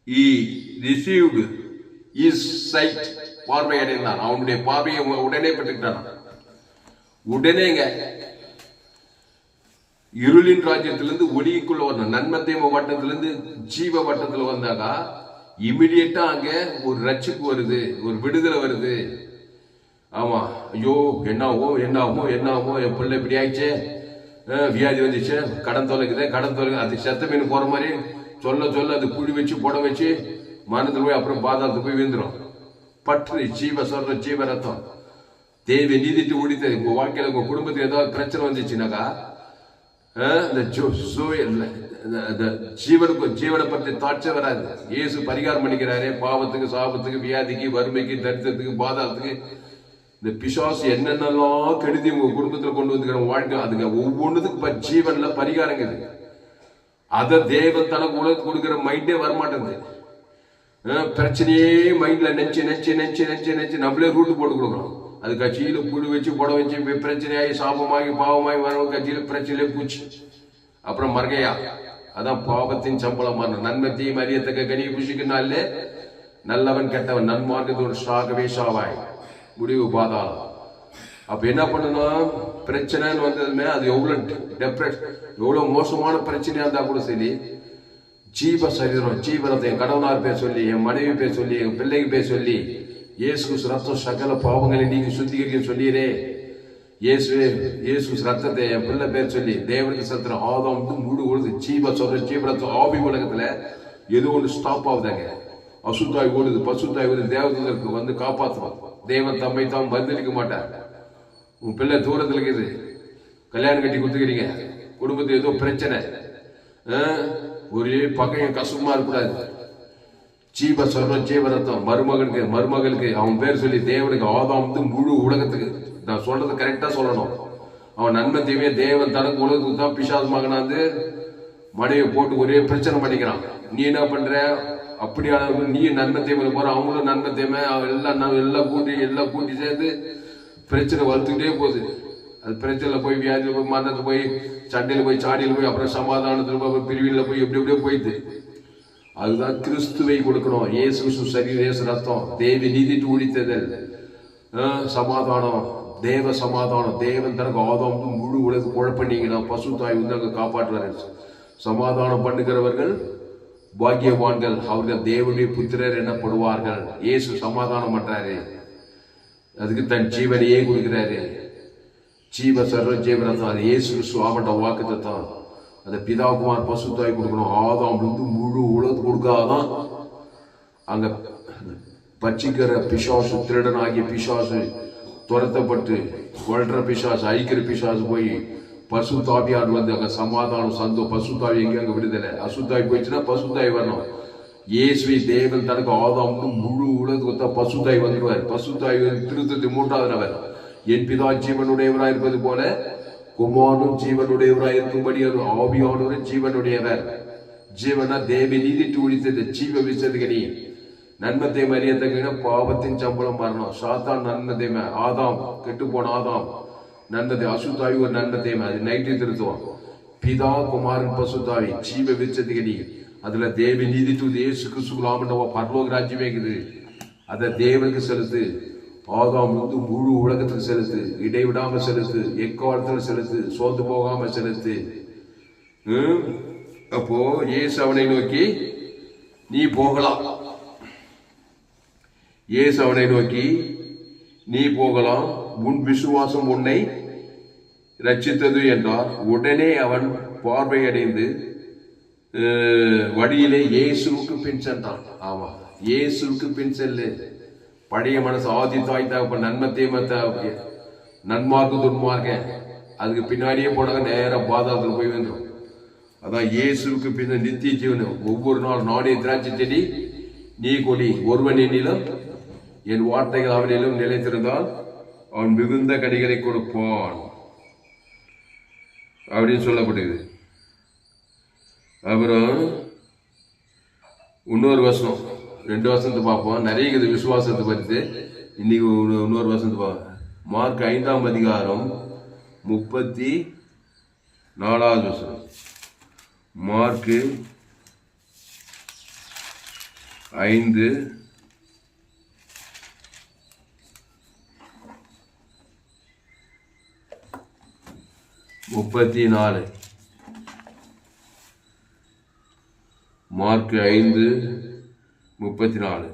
he received his sight, பார்வையடைந்தான். அவனுடைய பார்வையை உடனே பெற்றுக்கிட்டான். உடனேங்க இருளின் ராஜ்யத்திலிருந்து ஒளிக்குள்ள வரணும். நன்மத்தேம வட்டத்திலிருந்து ஜீவ வட்டத்துல வந்தாக்கா இமிடியேட்டா அங்க ஒரு ரட்சிப்பு வருது, ஒரு விடுதலை வருது. ஆமா, ஐயோ என்னாவோ என் பிள்ளை இப்படி ஆயிடுச்சு, வியாதி வந்துச்சு, கடன் தொலைக்குது, அது செத்த மீன் போற மாதிரி சொல்ல அது குழி வச்சு புட வச்சு மனத்தில் போய் அப்புறம் பாதாளத்துக்கு போய் விழுந்துடும். பற்று ஜீவ சொல்ற ஜீவ ரத்தம் தேவை நீதிட்டு ஓடித்தது. உங்க வாழ்க்கையில உங்க குடும்பத்துக்கு ஏதாவது பிரச்சனை வந்துச்சுனாக்கா ஜீவனை பற்றி தாட்சே வராது. இயேசு பரிகாரம் பண்ணிக்கிறாரு. பாவத்துக்கு, சாபத்துக்கு, வியாதிக்கு, வறுமைக்கு, தரித்திரத்துக்கு, பாதாளத்துக்கு, இந்த பிசாசு என்னென்னலாம் கெடுதி உங்க குடும்பத்துல கொண்டு வந்துக்கிற வாழ்க்கை, அதுங்க ஒவ்வொன்றுத்துக்கு ஜீவன்ல பரிகாரங்குது. அதை தேவன் தனக்கு உலகத்துக்கு கொடுக்கிற மைண்டே வரமாட்டேங்குது. பிரச்சனையே மைண்ட்ல நெச்சு நம்மளே ரூட்டு போட்டு கொடுக்குறோம். அது கட்சியில புழு வச்சு புட வச்சு பிரச்சனையாகி சாபமாகி பாவமாகி வரவங்க கட்சியில பிரச்சனையிலே பூச்சி அப்புறம் மர்கையா. அதான் பாவத்தின் சம்பளம். நன்மை தீமை அறியத்தக்க கனி புஷிக்குனாலே நல்லவன் கெட்டவன் நன்மார்க்கத்தோடு சாகவே சாவாய், முடிவு பாதாளம். அப்ப என்ன பண்ணணும்? பிரச்சனைன்னு வந்ததுமே அது எவ்வளவு மோசமான பிரச்சனையா இருந்தா கூட சரி, ஜீவ சரீரம் ஜீவனத்தை என் கடவுளார் பேர் சொல்லி, என் மனைவி பேர் சொல்லி, என் பிள்ளைக்கு பேர் சொல்லி, இயேசு ரத்தம் சகல பாவங்களை நீங்க சுத்திகரிக்க சொல்லிடுறே. இயேசு ரத்தத்தை என் பிள்ளை பேர் சொல்லி தேவனுக்கு சத்திர ஆதாம் முழு உழுது ஜீவ சொல்ற ஜீவரத்தம் ஆவி உலகத்துல ஏதோ ஒன்று ஸ்டாப் ஆகுதாங்க. அசுத்தாய் ஓடுது, பசுத்தாய் ஓடுது. தேவதற்கு வந்து காப்பாற்றுவான். தேவன் தம்மை தாம் பதிலளிக்க மாட்டார். உன் பிள்ளை தூரத்தில் இருக்குது, கல்யாணம் கட்டி கொடுத்துக்கிறீங்க, குடும்பத்துக்கு ஏதோ பிரச்சனை, ஒரே பகையும் கஷ்டமா இருக்கக்கூடாது. ஜீவ சொல்ற ஜீவரத்தம் மருமகளுக்கு அவன் பேர் சொல்லி தேவனுக்கு ஆதாம் முழு உலகத்துக்கு. நான் சொல்றது கரெக்டா சொல்லணும். அவன் நன்மை தீமையை தேவன் தனக்கு உலகத்துக்கு தான் பிசாசு மகனாந்து மனைவி போட்டு ஒரே பிரச்சனை பண்ணிக்கிறான். நீ என்ன பண்ற? அப்படியான நீ நன்மை தீமையில போற, அவங்களும் நன்மை தீமை, எல்லாம் கூட்டி சேர்ந்து பிரச்சனை வளர்த்துக்கிட்டே போகுது. அது பிரச்சனைல போய் வியாதியில போய் மரணத்துல போய் சண்டையில போய் சாடியில போய் அப்புறம் சமாதானத்துல போய் பிரிவில போய் எப்படி எப்படியோ போயிடுது. அதுதான் கிறிஸ்துவை கொடுக்கணும். இயேசு சரீரம், இயேசு ரத்தம், தேவி நீதிட்டு ஒழித்ததல், சமாதானம், தேவ சமாதானம். தேவன் தனக்கு ஆதாம் முழு உலக குழப்பண்ணீங்கன்னா பசுத்தாய் வந்து அங்கே காப்பாற்றுவார்கள். சமாதானம் பண்ணுகிறவர்கள் பாக்கியவான்கள், அவர்கள் தேவனுடைய புத்திரர் எனப்படுவார்கள். இயேசு சமாதானம் பண்றாரு, அதுக்கு தன் ஜீவனையே கொடுக்கிறாரு. ஜீவ சர்வ ஜீவரத்தான், அது இயேசு சுவாமண்ட வாக்கு தத்தான். அதை பிதாகுமார் பசுத்தாய் கொடுக்கணும். ஆதாம் வந்து முழு உலகத்து கொடுக்காதான் அங்க பச்சிக்கிற பிசாசு, திருடனாகிய பிசாசு துரத்தப்பட்டு கொள்ற பிசாசு, ஐக்கிற பிசாசு போய் பசுத்தாவியார் வந்து அங்க சமாதானம் சந்தோ. பசுத்தாவி எங்க அங்க விடுதலை. அசுத்தாவி போயிடுச்சுன்னா பசுத்தாய் வரணும். இயேசுவை தேவன் தனக்கு ஆதாம் முழு உலகத்துக்கு பசுத்தாய் வந்துடுவார். பசுத்தாய் திருத்தத்தை 3வது நபர். என் பிதா ஜீவனுடையவராய் இருப்பது போல குமாரனும் ஜீவனுடையவராய் இருக்கும்படி ஆவியானவரும் ஜீவனுடையவர். ஜீவனா தேவி நீதிட்டு ஒழித்தது, ஜீவ விசதுகனி. நன்மத்தை மரியத்தகின பாவத்தின் சம்பளம் மரணம். சாத்தான் நன்மத்தைமை, ஆதாம் கெட்டு போன ஆதாம் நன்மத்தை, அசுத்தாவி ஒரு நன்மத்தைமை, அது நைட்டு திருத்துவோம். பிதா குமாரன் பசுத்தாவி ஜீவ விசதுகனி. அதுல தேவி நீதிட்டு இயேசு கிறிஸ்துவ பரலோக ராஜ்யமே இருக்குது. அதை தேவனுக்கு செலுத்து. ஆதாம் வந்து முழு உலகத்துக்கு செலுத்து, இடைவிடாம செலுத்து, எக்காலத்துல செலுத்து, சோர்ந்து போகாம செலுத்து. அப்போ இயேசு அவனை நோக்கி நீ போகலாம். இயேசு அவனை நோக்கி நீ போகலாம், உன் விசுவாசம் உன்னை ரட்சித்தது என்றார். உடனே அவன் பார்வையடைந்து வழியிலே இயேசுவுக்கு பின் சென்றான். ஆமா, இயேசுவுக்கு பின் செல்லு. பழைய மனசு ஆதி தாய் தகப்ப நன்மத்தை நன்மார்க்கு துன்மார்க்க அதுக்கு பின்னாடியே போனாங்க, நேரம் பாதாளத்தில் போய் வந்துடும். அதான் இயேசுக்கு பின்ன நித்திய ஜீவனம். ஒவ்வொரு நாள் நானே திராட்சை செடி நீ கொடி, ஒருவன் என்னிலும் என் வார்த்தைகள் அவனிலும் நிலைத்திருந்தால் அவன் மிகுந்த கனிகளை கொடுப்பான் அப்படின்னு சொல்லப்படுது. அப்புறம் இன்னொரு வசனம், 2 வசனத்தை பார்ப்போம். நிறைய இது விசுவாசத்தை பற்றி. இன்னைக்கு இன்னொரு வசனத்தை பார்ப்போம். மார்க் 5ஆம் அதிகாரம் 34வது வசனம். மார்க் 5 34. மார்க் 5:34.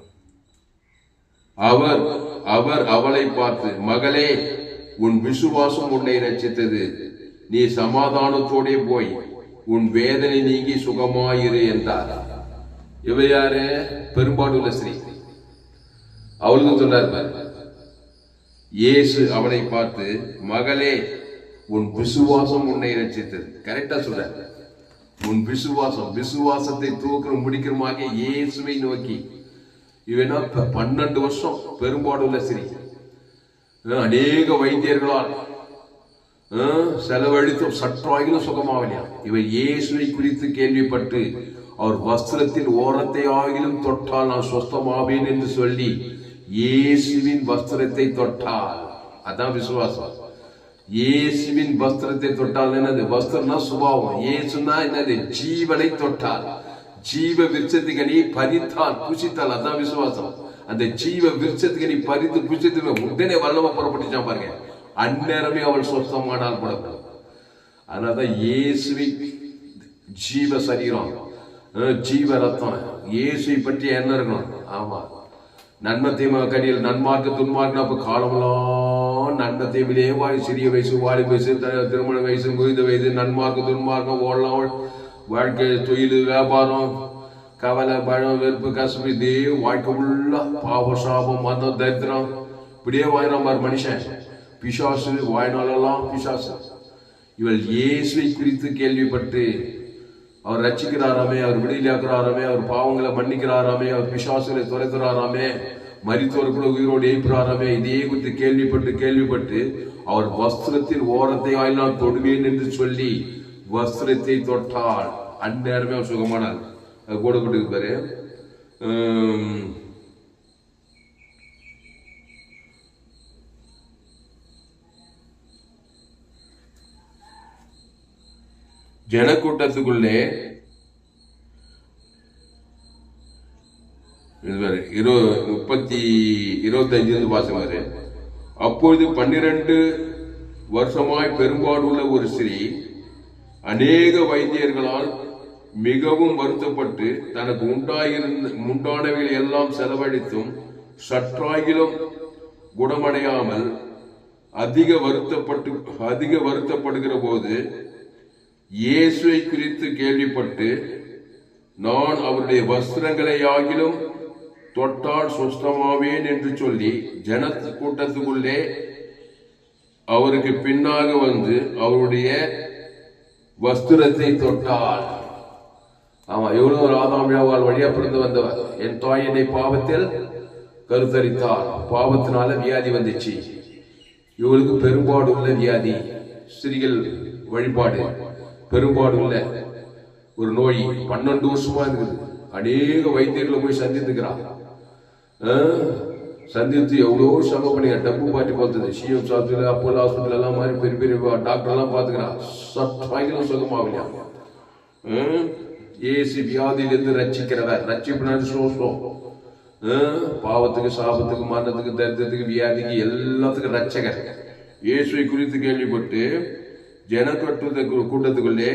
அவர் அவளை பார்த்து, மகளே, உன் விசுவாசம் உன்னை ரட்சித்தது, நீ சமாதானத்தோடே போய் உன் வேதனை நீங்கி சுகமாயிரு என்றார். இவ யாரு? பெரும்பாடுள்ள ஸ்ரீ. அவளுக்கு சொன்னார். இயேசு அவளை பார்த்து, மகளே, உன் விசுவாசம் உன்னை ரட்சித்தது. கரெக்டா சொல்ற. உன் விசுவாசத்தை தூக்கிற முடிக்கிறமாக இயேசுவை நோக்கி. இவனா 12 வருஷம் பெரும்பாடுள்ள ஸ்ரீ. அநேக வைத்தியர்களால் செலவழித்தும் சற்றாயிலும் சுகமாகலையா. இவர் இயேசுவை குறித்து கேள்விப்பட்டு அவர் வஸ்திரத்தின் ஓரத்தை ஆகிலும் தொட்டால் நான் சொஸ்தமாவேன் என்று சொல்லி இயேசுவின் வஸ்திரத்தை தொட்டால். அதான் விசுவாசம். இயேசுவின் வஸ்திரத்தை தொட்டால் என்னது? வஸ்திரம்னா சுபாவம், இயேசுனா என்னது? ஜீவனை தொட்டால், ஜீவ விருட்சத்துக்கு நீ பறித்தால், புசித்தால். அதான் விசுவாசம். அந்த ஜீவ விருட்சத்துக்கு நீ பறித்து புசித்து உடனே வல்லமா புறப்பட்டுச்சான் பாருங்க. அந்நேரமே அவள் சொஸ்தமானால் படப்படும். அதனாலதான் இயேசுவை ஜீவ சரீரம், ஜீவ ரத்தம். இயேசுவை பற்றி என்ன இருக்கணும்? ஆமா, நன்மத்தை கனியில் நன்மார்க்க துன்மார்க்க. அப்ப காலமெல்லாம் நன்மத்தை விளைவாய், சிறிய வயசு, வாலி வயசு, திருமண வயசு, முதிர்ந்த வயது, நன்மார்க்க துன்மார்க்கம், ஓடலாம் வாழ்க்கை, தொழில், வியாபாரம், கவலை, பழம், வெறுப்பு, கசப்பு, இதே வாழ்க்கை உள்ள பாவ, சாபம், மதம், தரித்திரம், இப்படியே வாயினார் மனுஷன். பிசாசு வாய்நாளெல்லாம் பிசாசு. இவள் இயேசுவை குறித்து கேள்விப்பட்டு அவர் ரட்சிக்கிறாராமே, அவர் விடுதலையாக்குறாராமே, அவர் பாவங்களை மன்னிக்கிறாராமே, அவர் பிசாசுகளை துரைத்துறாராமே, மரித்தோருக்குள்ள உயிரோடு எழுப்புறாராமே, இதே குறித்து கேள்விப்பட்டு அவர் வஸ்திரத்தின் ஓரத்தை ஆயினால் தொடுவேன் என்று சொல்லி வஸ்திரத்தை தொட்டால் அந்நேரமே அவர் சுகமானார். அது போடப்பட்டு பாரு. ஜனக்கூட்டத்துக்குள்ளே 25 வாசமாரு. அப்பொழுது 12 வருஷமாய் பெரும்பாடுள்ள ஒரு ஸ்திரீ அநேக வைத்தியர்களால் மிகவும் வருத்தப்பட்டு தனக்கு உண்டானவைகள் எல்லாம் செலவழித்தும் சற்றாகிலும் குணமடையாமல் அதிக வருத்தப்படுகிற போது இயேசுவை குறித்து கேள்விப்பட்டு, நான் அவருடைய வஸ்திரங்களை ஆகிலும் தொட்டால் சுஸ்தமாவேன் என்று சொல்லி ஜன கூட்டத்துக்குள்ளே அவருக்கு பின்னாக வந்து அவருடைய வஸ்திரத்தை தொட்டாள். ஆமா, எவ்வளவு ஒரு ஆதாமியாவால் வழியா பிறந்து வந்தவர். என் தாய் என்னை பாவத்தில் கருத்தரித்தாள். பாவத்தினால வியாதி வந்துச்சு. இவளுக்கு பெரும்பாடு உள்ள வியாதி, ஸ்திரீகள் வழிபாடு பெரும்பாடு உள்ள ஒரு நோய் 12 வருஷமா இருக்குது. அநேக வைத்தியர்களை போய் சந்தித்துக்கிறான். சந்தித்து எவ்வளோ செலவு பண்ணி டப்பு பாட்டி பார்த்தது. சிஎம் ஹாஸ்பிட்டல், அப்போலோ ஹாஸ்பிட்டல் எல்லாம் மாதிரி பெரிய பெரிய டாக்டர் எல்லாம் பார்த்துக்கிறான். சற்றாகிலும் சுகமாகலையா. ஏசு வியாதியிலிருந்து ரட்சிக்கிறவர். ரட்சிப்பு சோசம். பாவத்துக்கு, சாபத்துக்கு, மரணத்துக்கு, தரித்திரத்துக்கு, வியாதிக்கு, எல்லாத்துக்கும் ரட்சகர். இயேசுவை குறித்து கேள்விப்பட்டு ஜன கூட்டத்துக்குள்ளே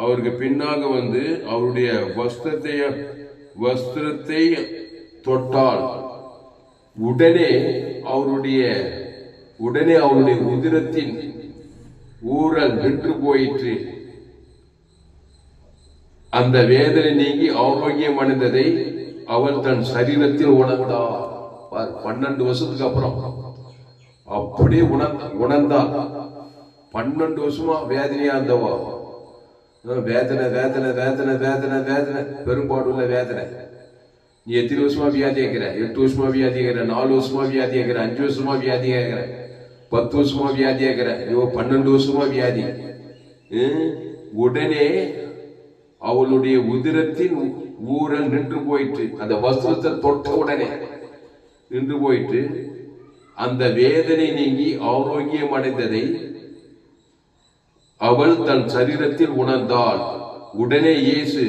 அவருக்கு பின்னாக வந்து அவருடைய வஸ்திரத்தை தொட்டால் உடனே அவருடைய உதிரத்தின் ஊரல் நின்று போயிற்று. அந்த வேதனை நீங்கி ஆரோக்கியம் அடைந்ததை அவள் தன் சரீரத்தில் உணர்ந்தாள். 12 வருஷத்துக்கு அப்புறம் அப்படியே உணர்ந்தாள். 12 வருஷமா வேதனையா இருந்தவா. வேதனை வேதனை வேதனை வேதனை வேதனை, பெரும்பாடுள்ள வேதனை. நீ எத்தனை வருஷமா வியாதி கேட்கிற? 8 வருஷமா வியாதி கேட்கிற, 4 வருஷமா வியாதி கேட்கிற, 5 வருஷமா வியாதி கேட்கிற, 10 வருஷமா வியாதி கேட்கிற, 12 வருஷமா வியாதி. உடனே அவளுடைய உதிரத்தின் ஊரல் நின்று போயிற்று. அந்த வஸ்திரத்தை தொட்ட உடனே நின்று போயிற்று. அந்த வேதனை நீங்கி ஆரோக்கியம் அடைந்ததை அவள் தன் சரீரத்தில் உணர்ந்தாள். உடனே இயேசு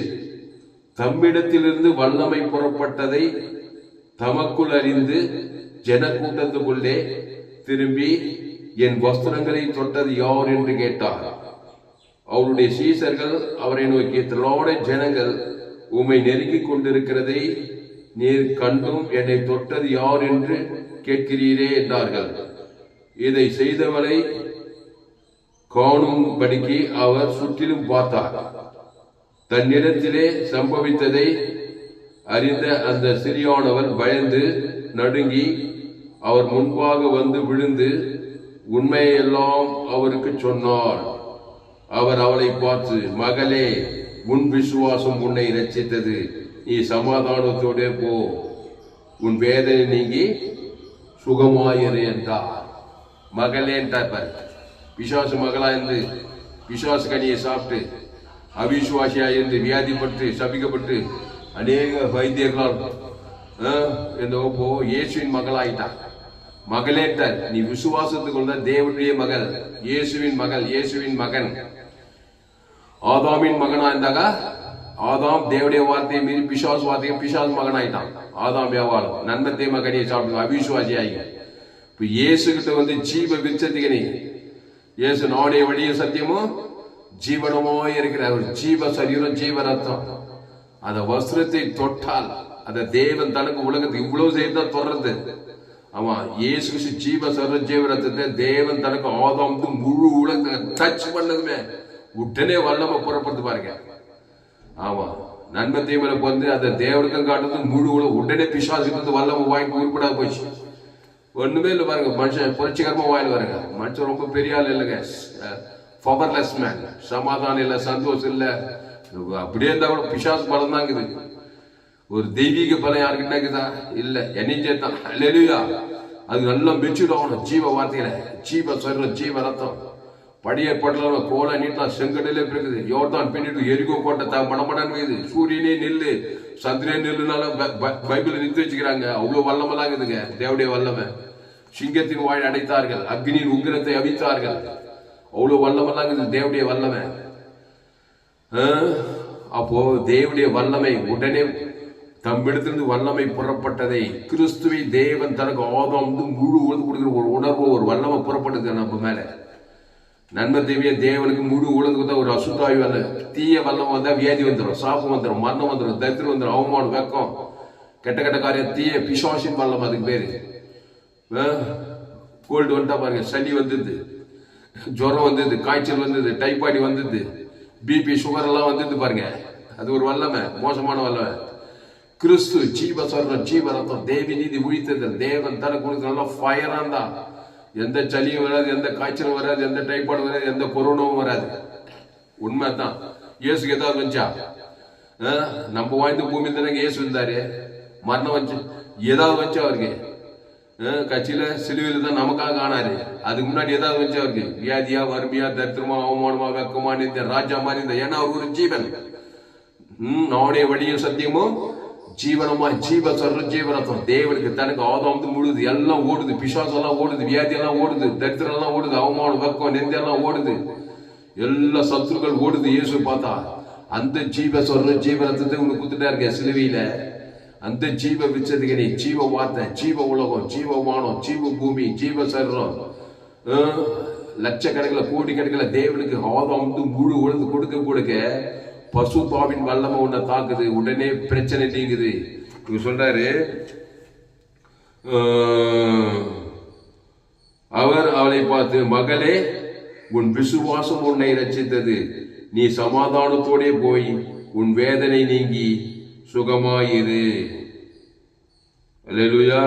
தம்மிடத்திலிருந்து வல்லமை புறப்பட்டதை தமக்குள் அறிந்து ஜனக்கூட்டத்துக்குள்ளே திரும்பி, என் வஸ்திரங்களை தொட்டது யார் என்று கேட்டார். அவருடைய சீசர்கள் அவரை நோக்கி, திரளான ஜனங்கள் உம்மை நெருங்கிக் கொண்டிருக்கிறதை நீர் கண்டும் என்னை தொட்டது யார் என்று கேட்கிறீரே என்றார்கள். இதை செய்தவரை காணும்படிக்கு அவர் சுற்றிலும் பார்த்தார். தன்னிடத்திலே சம்பவித்ததை அறிந்த அந்த சிறியானவர் பயந்து நடுங்கி அவர் முன்பாக வந்து விழுந்து உண்மையெல்லாம் அவருக்கு சொன்னார். அவர் அவளை பார்த்து, மகளே, உன் விசுவாசம் உன்னை ரட்சித்தது. நீ சமாதானத்தோடே போ, உன் வேதனை நீங்கி சுகமாயிரு என்றார். மகளே என்றார். பிசாசு மகளா இருந்து பிசாசு கனியை சாப்பிட்டு அவிசுவாசியா இருந்து வியாதிப்பட்டு சபிக்கப்பட்டு அநேக வைத்தியர்களால் இயேசுவின் மகளாயிட்டார். மகளேட்டார். நீ விசுவாசத்துக்குள்ள தேவனுடைய மகள், இயேசுவின் மகள், இயேசுவின் மகன். ஆதாமின் மகனா இருந்தாங்க. ஆதாம் தேவடைய வார்த்தையை மீறி பிசாசு வார்த்தையை பிசாசு மகன் ஆயிட்டான். ஆதாம் வியாபாரம் நன்மை தேம கனியை சாப்பிட்டு அவிசுவாசி ஆகி இப்ப இயேசு கிட்ட வந்து ஜீவ விருட்சத்துக்கு இயேசு நானே வழிய சத்தியமும் ஜீவனமோ இருக்கிற ஜீவ சரீரம், ஜீவ ரத்தம். அந்த வஸ்திரத்தை தொட்டால் அந்த தேவன் தனக்கு உலகத்துக்கு இவ்வளவு செய்தான் தொடர்றது. ஆமா, இயேசு ஜீவ சரீரம், ஜீவ ரத்தத்தை தேவன் தனக்கு ஆதாமுக்கு முழு உலகத்தை டச் பண்ணதுமே உடனே வல்லமை புறப்படுத்து பாருங்க. ஆமா, நன்மை தீமையில வந்து அந்த தேவனுக்கும் காட்டுறது முழு உலகம் உடனே பிசாசுக்கு வல்லமை வாங்கி உருப்படாது போச்சு. ஒண்ணுமே இல்லை பாருங்க. மனுஷன் புரட்சிகரமா வாயில் பாருங்க. மனுஷன் ரொம்ப பெரிய ஆள் இல்லைங்க. Powerless man. சமாதானம் இல்லை, சந்தோஷம் இல்லை. அப்படியே இருந்தா கூட பிசாசு பலம் தான் இருக்குது. ஒரு தெய்வீக பலம் யாருக்கிட்ட இருக்குதா? இல்ல. என்னையும் சேர்த்தான் இல்லையா? அது நல்லா மெச்சூர்ட் ஜீவ வார்த்தையில ஜீவ சரீரம், ஜீவ ரத்தம். படிய படல கோலை நீட்டா செங்கடலே இருக்குது. யோர்தான் பின்னிட்டு எரிகோ கோட்டை மடமடன்னு இருக்குது. சூரியனே நெல்லு, சந்திரனே நெல்லுனாலும் பைபிள் நிறுத்தி வச்சுக்கிறாங்க. அவ்வளவு வல்லமெல்லாம் இருக்குதுங்க தேவடைய வல்லமை. சிங்கத்தின் வாய் அடைத்தார்கள், அக்னியின் உக்கிரத்தை அவித்தார்கள். அவ்வளவு வல்லமெல்லாம் இருக்குது தேவடைய வல்லமை. அப்போ தேவடைய வல்லமை உடனே தம்மிடத்திலிருந்து வல்லமை புறப்பட்டதை கிறிஸ்துவை தேவன் தனக்கு ஆதாம் முழு உழுந்து கொடுக்குற ஒரு உணர்வு, ஒரு வல்லமை புறப்பட்டது நம்ம மேல. நன்மை தேவைய தேவனுக்கு முழு உழுந்து கொடுத்தா ஒரு அசுத்தாய் வல்ல தீய வல்லம் வந்தா வியாதி வந்துடும், சாப்பம் வந்துடும், மரணம் வந்துடும், தரித்திரம் வந்துடும், அவமானம், வெக்கம், கெட்ட கெட்ட காரியம், தீய பிசாசின் வல்லம். அதுக்கு பேரு கோல்டு வந்துட்டா பாருங்க, சளி வந்தது, ஜுரம் வந்தது, காய்ச்சல் வந்தது, டைபாய்டு வந்தது, பிபி சுகர் எல்லாம் வந்தது பாருங்க. அது ஒரு வல்லமை, மோசமான வல்லமை. கிறிஸ்து ஜீவ சொல்ற ஜீவ ரத்தம், தேவி நீதி உழித்ததல், தேவன் தர கொடுத்து நல்லா ஃபயரா இருந்தா எந்த சளியும் வராது, எந்த காய்ச்சலும் வராது, எந்த டைபாய்டு வராது, எந்த கொரோனாவும் வராது. உண்மைதான். இயேசுக்கு ஏதாவது வந்துச்சா? நம்ம வாழ்ந்த பூமி தானே இயேசு இருந்தாரு. மரணம் வந்து ஏதாவது வச்சா அவருக்கு? கட்சியில சிலுவையில தான் நமக்காக ஆனாரு. அதுக்கு முன்னாடி ஏதாவது வச்சா அவருக்கு? வியாதியா, வறுமையா, தரித்திரமா, அவமானமா, வெக்கமா, இந்த ராஜா மாதிரி இருந்தா. ஏன்னா அவர் ஒரு ஜீவன். நானே வழியும் சத்தியமும் ஜீவனமா ஜீவ சொல்ற ஜீவரத்தம். தேவனுக்கு தனக்கு ஆதாம் முழுது எல்லாம் ஓடுது, பிசாசம் எல்லாம் ஓடுது, வியாதி எல்லாம் ஓடுது, தரித்திரம் எல்லாம் ஓடுது, அவமானம், வெக்கம், நெந்தெல்லாம் ஓடுது, எல்லா சத்துருக்கள் ஓடுது. இயேசு பார்த்தா அந்த ஜீவ சொல்ற ஜீவரத்தத்தை உனக்கு குத்துட்டா இருக்க சிலுவையில. அந்த ஜீவ விச்சதுக்கு நீ ஜீவ வார்த்தை, ஜீவ உலகம், ஜீவ வானம், ஜீவ பூமி, ஜீவ சரீரம், லட்சக்கணக்கில் கோடிக்கணக்கில் தேவனுக்கு ஆதாம் முழு உழுந்து கொடுக்க பசுத்தாவின் வல்லமை உன்னை தாக்குது. உடனே பிரச்சனை நீங்குது. இவங்க சொல்றாரு, அவர் அவளை பார்த்து, மகளே, உன் விசுவாசம் உன்னை ரட்சித்தது, நீ சமாதானத்தோடே போய் உன் வேதனை நீங்கி சுகமாயிரு. அல்லேலூயா,